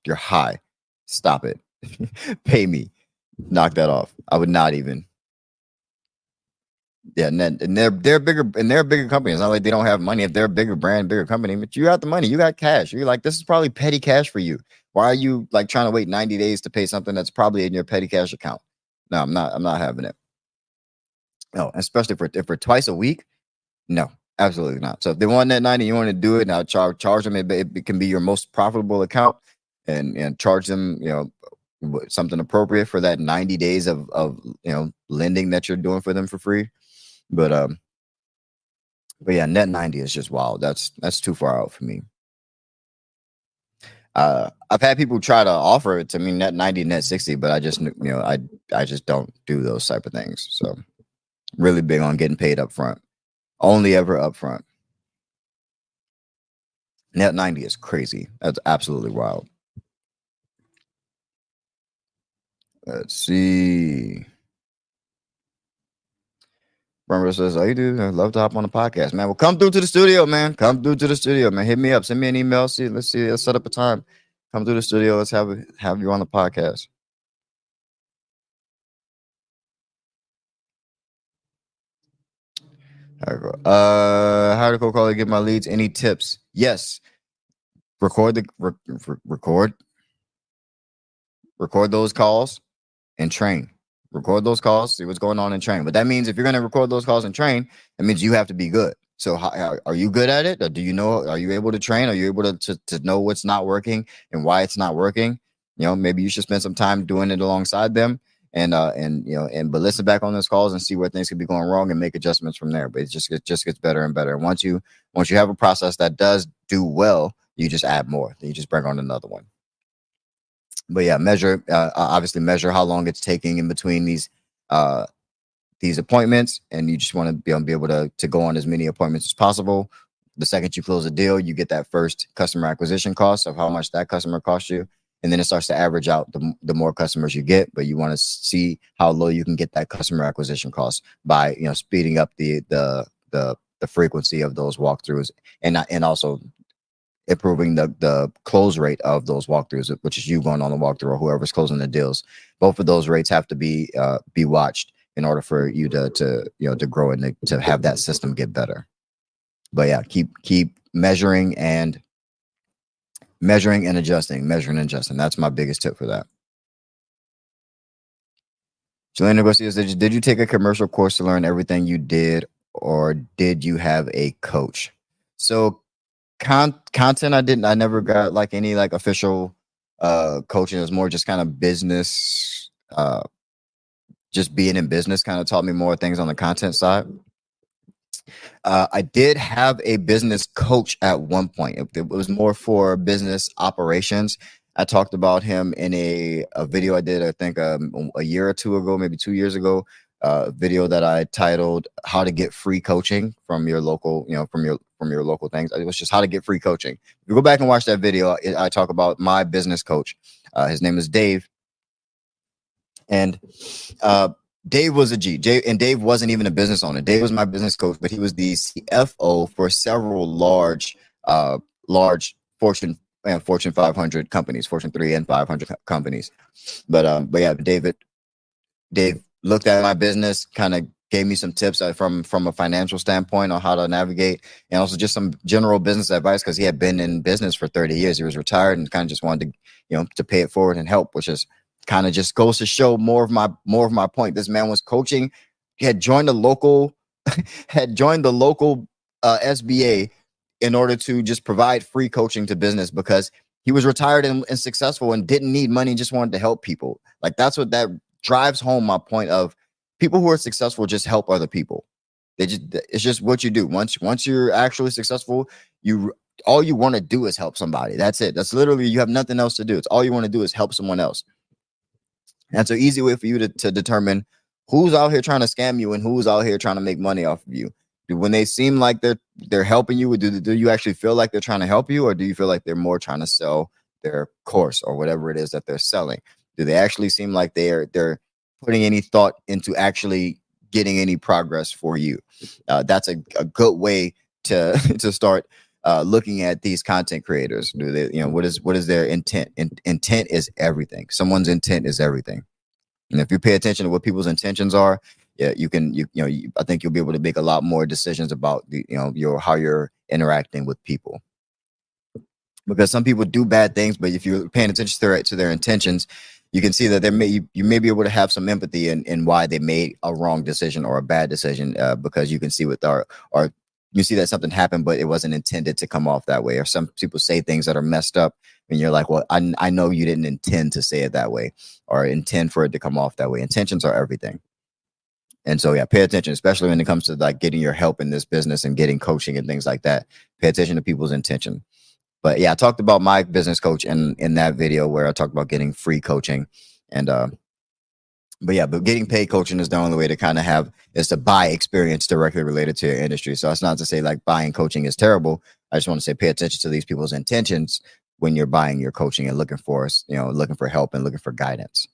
high. Stop it. Pay me. Knock that off. I would not even. Yeah, and they're bigger and they're a bigger company. It's not like they don't have money. If they're a bigger brand, bigger company, but you got the money, you got cash. You're like, this is probably petty cash for you. Why are you like trying to wait 90 days to pay something that's probably in your petty cash account? No, I'm not having it. No, especially if for twice a week. No, absolutely not. So if they want that 90, you want to do it, now charge them. It can be your most profitable account and charge them, something appropriate for that 90 days of lending that you're doing for them for free. But yeah, net 90 is just wild. That's too far out for me. I've had people try to offer it to me net 90, net 60, but I just I just don't do those type of things. So really big on getting paid up front. Only ever up front. Net 90 is crazy. That's absolutely wild. Let's see. Remember says, "Oh, you do? I'd love to hop on the podcast, man. Well, come through to the studio, man. Come through to the studio, man. Hit me up. Send me an email. Let's set up a time. Come through the studio. Let's have you on the podcast." How to go call to get my leads? Any tips? Yes. Record those calls and train. Record those calls, see what's going on and train. But that means if you're going to record those calls and train, that means you have to be good. So are you good at it? Or do you know, are you able to train? Are you able to know what's not working and why it's not working? Maybe you should spend some time doing it alongside them but listen back on those calls and see where things could be going wrong and make adjustments from there. But it just gets better and better. And once you have a process that does do well, you just add more. Then you just bring on another one. But yeah, obviously measure how long it's taking in between these appointments, and you just want to be able to go on as many appointments as possible. The second you close a deal, you get that first customer acquisition cost of how much that customer costs you, and then it starts to average out the more customers you get. But you want to see how low you can get that customer acquisition cost by speeding up the frequency of those walkthroughs and also improving the close rate of those walkthroughs, which is you going on the walkthrough or whoever's closing the deals. Both of those rates have to be watched in order for you to grow and to have that system get better. But yeah, keep measuring and adjusting. That's my biggest tip for that. Jelena Garcia says, did you take a commercial course to learn everything you did, or did you have a coach? So content, I never got like any like official coaching. It was more just kind of business, just being in business kind of taught me more things on the content side. I did have a business coach at one point. It was more for business operations. I talked about him in a video I did, I think a year or two ago, maybe 2 years ago, video that I titled "How to Get Free Coaching from Your Local, from your local things." It was just how to get free coaching. If you go back and watch that video, I talk about my business coach. His name is Dave, and Dave was a G. And Dave wasn't even a business owner. Dave was my business coach, but he was the CFO for several large Fortune 500 companies, Fortune 3 and 500 companies. But yeah, Dave looked at my business, kind of gave me some tips from a financial standpoint on how to navigate, and also just some general business advice, because he had been in business for 30 years. He was retired and kind of just wanted to pay it forward and help, which is kind of just goes to show more of my point. This man was coaching. He had joined the local SBA in order to just provide free coaching to business, because he was retired and successful and didn't need money, just wanted to help people. Like, that's what that drives home my point of people who are successful just help other people. It's just what you do. Once you're actually successful, all you want to do is help somebody. That's it. That's literally, you have nothing else to do. It's all you want to do is help someone else. That's an easy way for you to determine who's out here trying to scam you and who's out here trying to make money off of you. When they seem like they're helping you, do you actually feel like they're trying to help you, or do you feel like they're more trying to sell their course or whatever it is that they're selling? Do they actually seem like they're putting any thought into actually getting any progress for you? That's a good way to to start looking at these content creators. Do they, what is their intent? Intent is everything. Someone's intent is everything. And if you pay attention to what people's intentions are, yeah, I think you'll be able to make a lot more decisions about how you're interacting with people. Because some people do bad things, but if you're paying attention to their intentions, you can see that you may be able to have some empathy in why they made a wrong decision or a bad decision, because you can see or you see that something happened, but it wasn't intended to come off that way. Or some people say things that are messed up, and you're like, well, I know you didn't intend to say it that way or intend for it to come off that way. Intentions are everything. And so, yeah, pay attention, especially when it comes to like getting your help in this business and getting coaching and things like that. Pay attention to people's intention. But yeah, I talked about my business coach in that video where I talked about getting free coaching. And but getting paid coaching is the only way to kind of is to buy experience directly related to your industry. So that's not to say like buying coaching is terrible. I just want to say pay attention to these people's intentions when you're buying your coaching and looking for help and looking for guidance.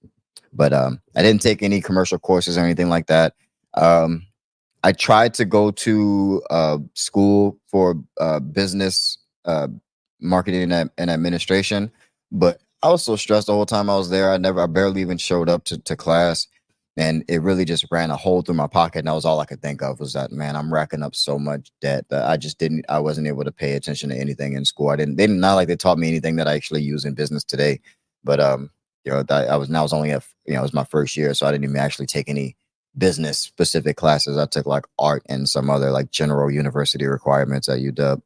But I didn't take any commercial courses or anything like that. I tried to go to school for business marketing and administration, but I was so stressed the whole time I was there. I barely even showed up to class, and it really just ran a hole through my pocket. And that was all I could think of was that, man, I'm racking up so much debt that I wasn't able to pay attention to anything in school. Not like they taught me anything that I actually use in business today, but I was only it was my first year, so I didn't even actually take any business specific classes. I took like art and some other like general university requirements at UW.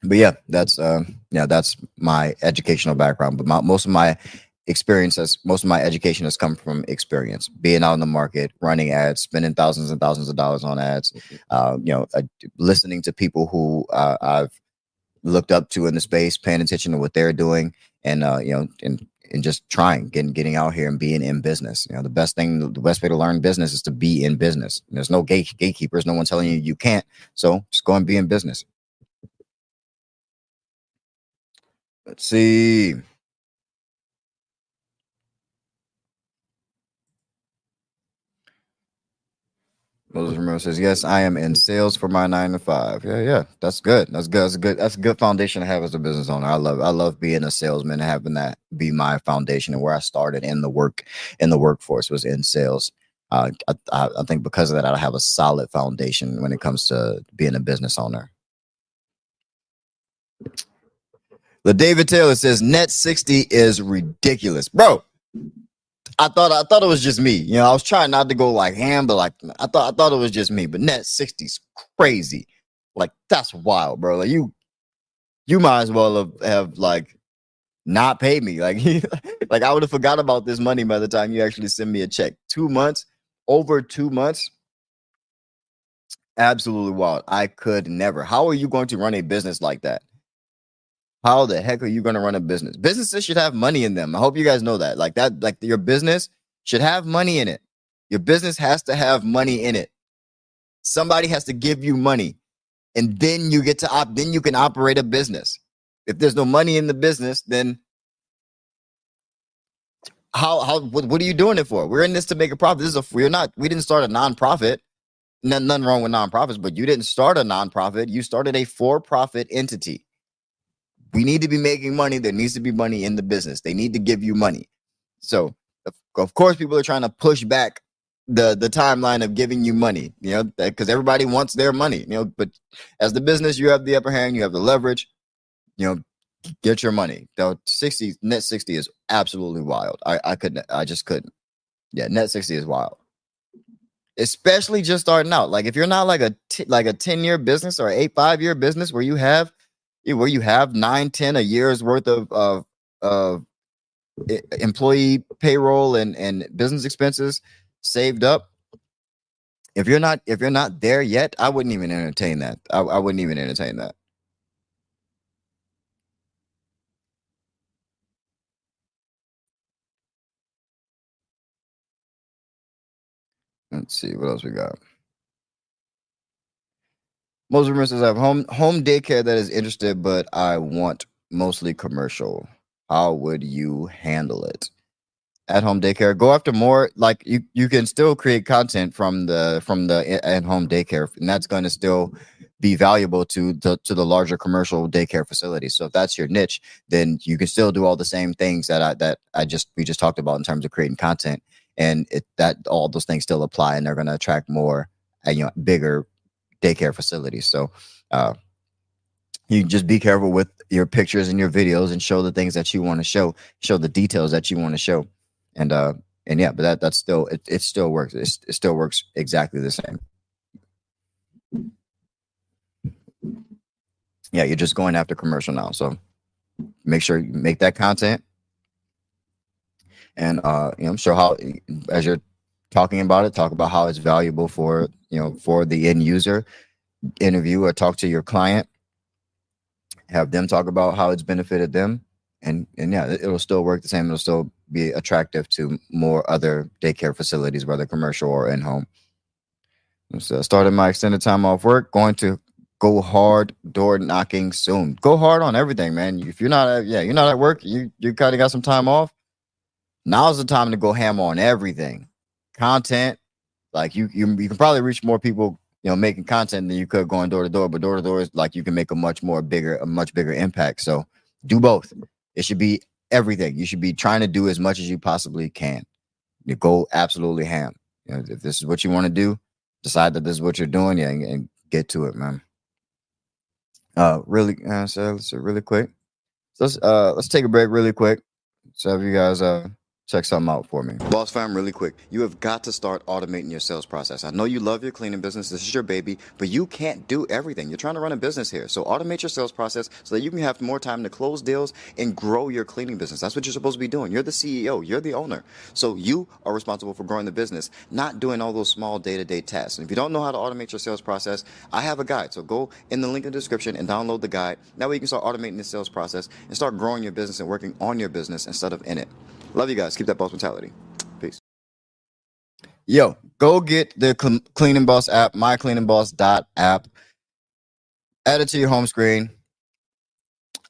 But yeah, that's my educational background. But most of my education has come from experience, being out in the market, running ads, spending thousands and thousands of dollars on ads, listening to people who I've looked up to in the space, paying attention to what they're doing, and just getting out here and being in business. The best way to learn business is to be in business. There's no gatekeepers, no one telling you can't. So just go and be in business. Let's see. Moses Romero says, yes, I am in sales for my 9 to 5. Yeah. That's good. That's a good foundation to have as a business owner. I love being a salesman and having that be my foundation, and where I started in the workforce was in sales. I think because of that, I have a solid foundation when it comes to being a business owner. David Taylor says net 60 is ridiculous, bro. I thought it was just me. I was trying not to go like ham, but like I thought it was just me. But net 60 is crazy. Like that's wild, bro. Like you might as well have like not paid me. Like like I would have forgot about this money by the time you actually send me a check. 2 months, over 2 months. Absolutely wild. I could never. How are you going to run a business like that? How the heck are you going to run a business? Businesses should have money in them. I hope you guys know that. Like your business should have money in it. Your business has to have money in it. Somebody has to give you money, and then you can operate a business. If there's no money in the business, then what are you doing it for? We're in this to make a profit. We didn't start a nonprofit. Nothing wrong with nonprofits, but you didn't start a nonprofit. You started a for-profit entity. We need to be making money. There needs to be money in the business. They need to give you money. So, of course, people are trying to push back the timeline of giving you money, because everybody wants their money, but as the business, you have the upper hand, you have the leverage, get your money. Though net 60 is absolutely wild. I just couldn't. Yeah, net 60 is wild. Especially just starting out. Like if you're not like a 10-year business or 5-year business where you have 9-10 a year's worth of employee payroll and business expenses saved up, if you're not there yet, I wouldn't even entertain that. I wouldn't even entertain that. Let's see what else we got. Most remitters have home daycare that is interested, but I want mostly commercial. How would you handle it? At home daycare, go after more. Like you can still create content from the at home daycare, and that's going to still be valuable to the larger commercial daycare facilities. So if that's your niche, then you can still do all the same things that I just we just talked about in terms of creating content, and that all those things still apply, and they're going to attract more bigger daycare facilities. So uh, you just be careful with your pictures and your videos, and show the things that you want to show the details that you want to show, and yeah, but that's still it still works. It still works exactly the same. Yeah, you're just going after commercial now, so make sure you make that content, and show how, as you're talking about it, talk about how it's valuable for for the end user. Interview or talk to your client, have them talk about how it's benefited them, and yeah, it'll still work the same. It'll still be attractive to more other daycare facilities, whether commercial or in home. So started my extended time off work, going to go hard door knocking soon. Go hard on everything, man. If you're not you're not at work, you kind of got some time off. Now's the time to go ham on everything. Content, like you can probably reach more people, making content than you could going door to door. But door to door is like you can make a much bigger impact. So do both. It should be everything. You should be trying to do as much as you possibly can. You go absolutely ham. If this is what you want to do, decide that this is what you're doing, yeah, and get to it, man. Really, so let's really quick. So let's take a break really quick. So have you guys check something out for me. Boss fam, really quick. You have got to start automating your sales process. I know you love your cleaning business. This is your baby, but you can't do everything. You're trying to run a business here. So automate your sales process so that you can have more time to close deals and grow your cleaning business. That's what you're supposed to be doing. You're the CEO. You're the owner. So you are responsible for growing the business, not doing all those small day-to-day tasks. And if you don't know how to automate your sales process, I have a guide. So go in the link in the description and download the guide. That way you can start automating the sales process and start growing your business and working on your business instead of in it. Love you guys. Keep that boss mentality. Peace. Yo, go get the Cleaning Boss app, mycleaningboss.app. Add it to your home screen.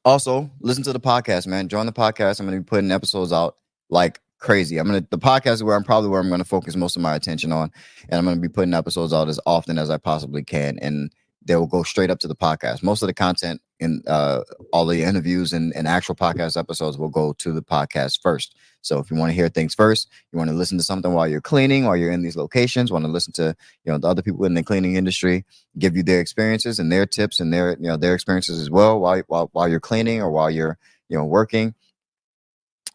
Also, listen to the podcast, man. Join the podcast. I'm going to be putting episodes out like crazy. The podcast is where I'm going to focus most of my attention on, and I'm going to be putting episodes out as often as I possibly can, and they will go straight up to the podcast. Most of the content in all the interviews and actual podcast episodes will go to the podcast first. So if you want to hear things first, you want to listen to something while you're cleaning, while you're in these locations, want to listen to the other people in the cleaning industry give you their experiences and their tips and their experiences as well while you're cleaning or while you're working.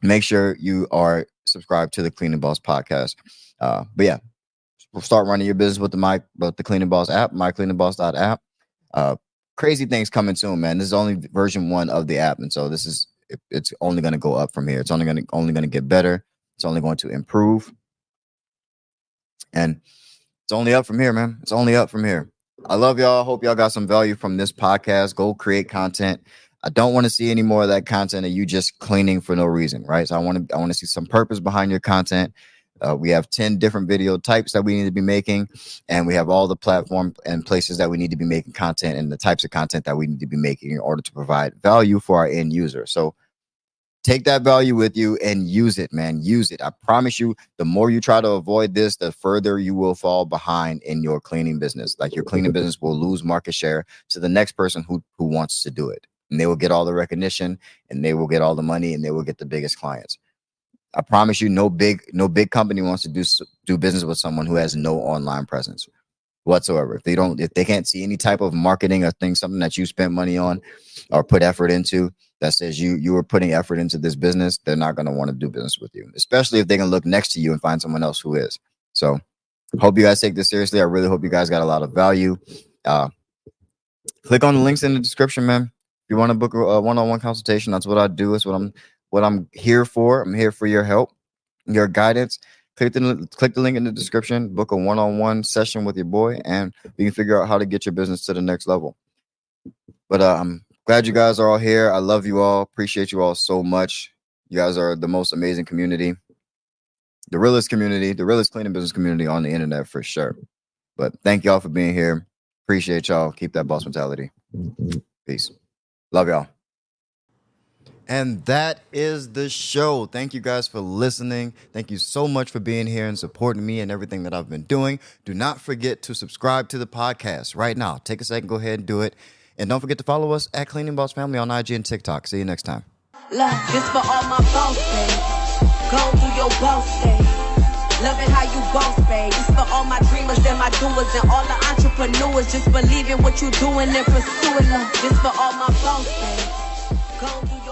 Make sure you are subscribed to the Cleaning Boss podcast. But yeah, we'll start running your business with the Cleaning Boss app, mycleaningboss.app. Crazy things coming soon, man. This is only version 1 of the app, and so it's only going to go up from here. It's only going to get better. It's only going to improve, and it's only up from here, man. It's only up from here. I love y'all. Hope y'all got some value from this podcast. Go create content. I don't want to see any more of that content of you just cleaning for no reason, right? So I want to see some purpose behind your content. We have 10 different video types that we need to be making, and we have all the platform and places that we need to be making content and the types of content that we need to be making in order to provide value for our end user. So take that value with you and use it, man. Use it. I promise you, the more you try to avoid this, the further you will fall behind in your cleaning business. Like your cleaning business will lose market share to the next person who wants to do it. And they will get all the recognition, and they will get all the money, and they will get the biggest clients. I promise you, no big company wants to do business with someone who has no online presence whatsoever. If they can't see any type of marketing or something that you spent money on or put effort into that says you were putting effort into this business, they're not going to want to do business with you, especially if they can look next to you and find someone else who is. So hope you guys take this seriously. I really hope you guys got a lot of value. Click on the links in the description, man. If you want to book a one-on-one consultation, that's what I do. It's what I'm here for. I'm here for your help, your guidance. click the link in the description, book a one-on-one session with your boy, and we can figure out how to get your business to the next level. But I'm glad you guys are all here. I love you all. Appreciate you all so much. You guys are the most amazing community, the realest cleaning business community on the internet for sure. But thank y'all for being here. Appreciate y'all. Keep that boss mentality. Peace. Love y'all. And that is the show. Thank you guys for listening. Thank you so much for being here and supporting me and everything that I've been doing. Do not forget to subscribe to the podcast right now. Take a second, go ahead and do it. And don't forget to follow us at Cleaning Boss Family on IG and TikTok. See you next time. Look, this for all my boss babe. Go do your boss thing. Loving how you boss babe. This for all my dreamers and my doers and all the entrepreneurs. Just believe in what you're doing and pursuing. Look, this for all my boss babe. Go do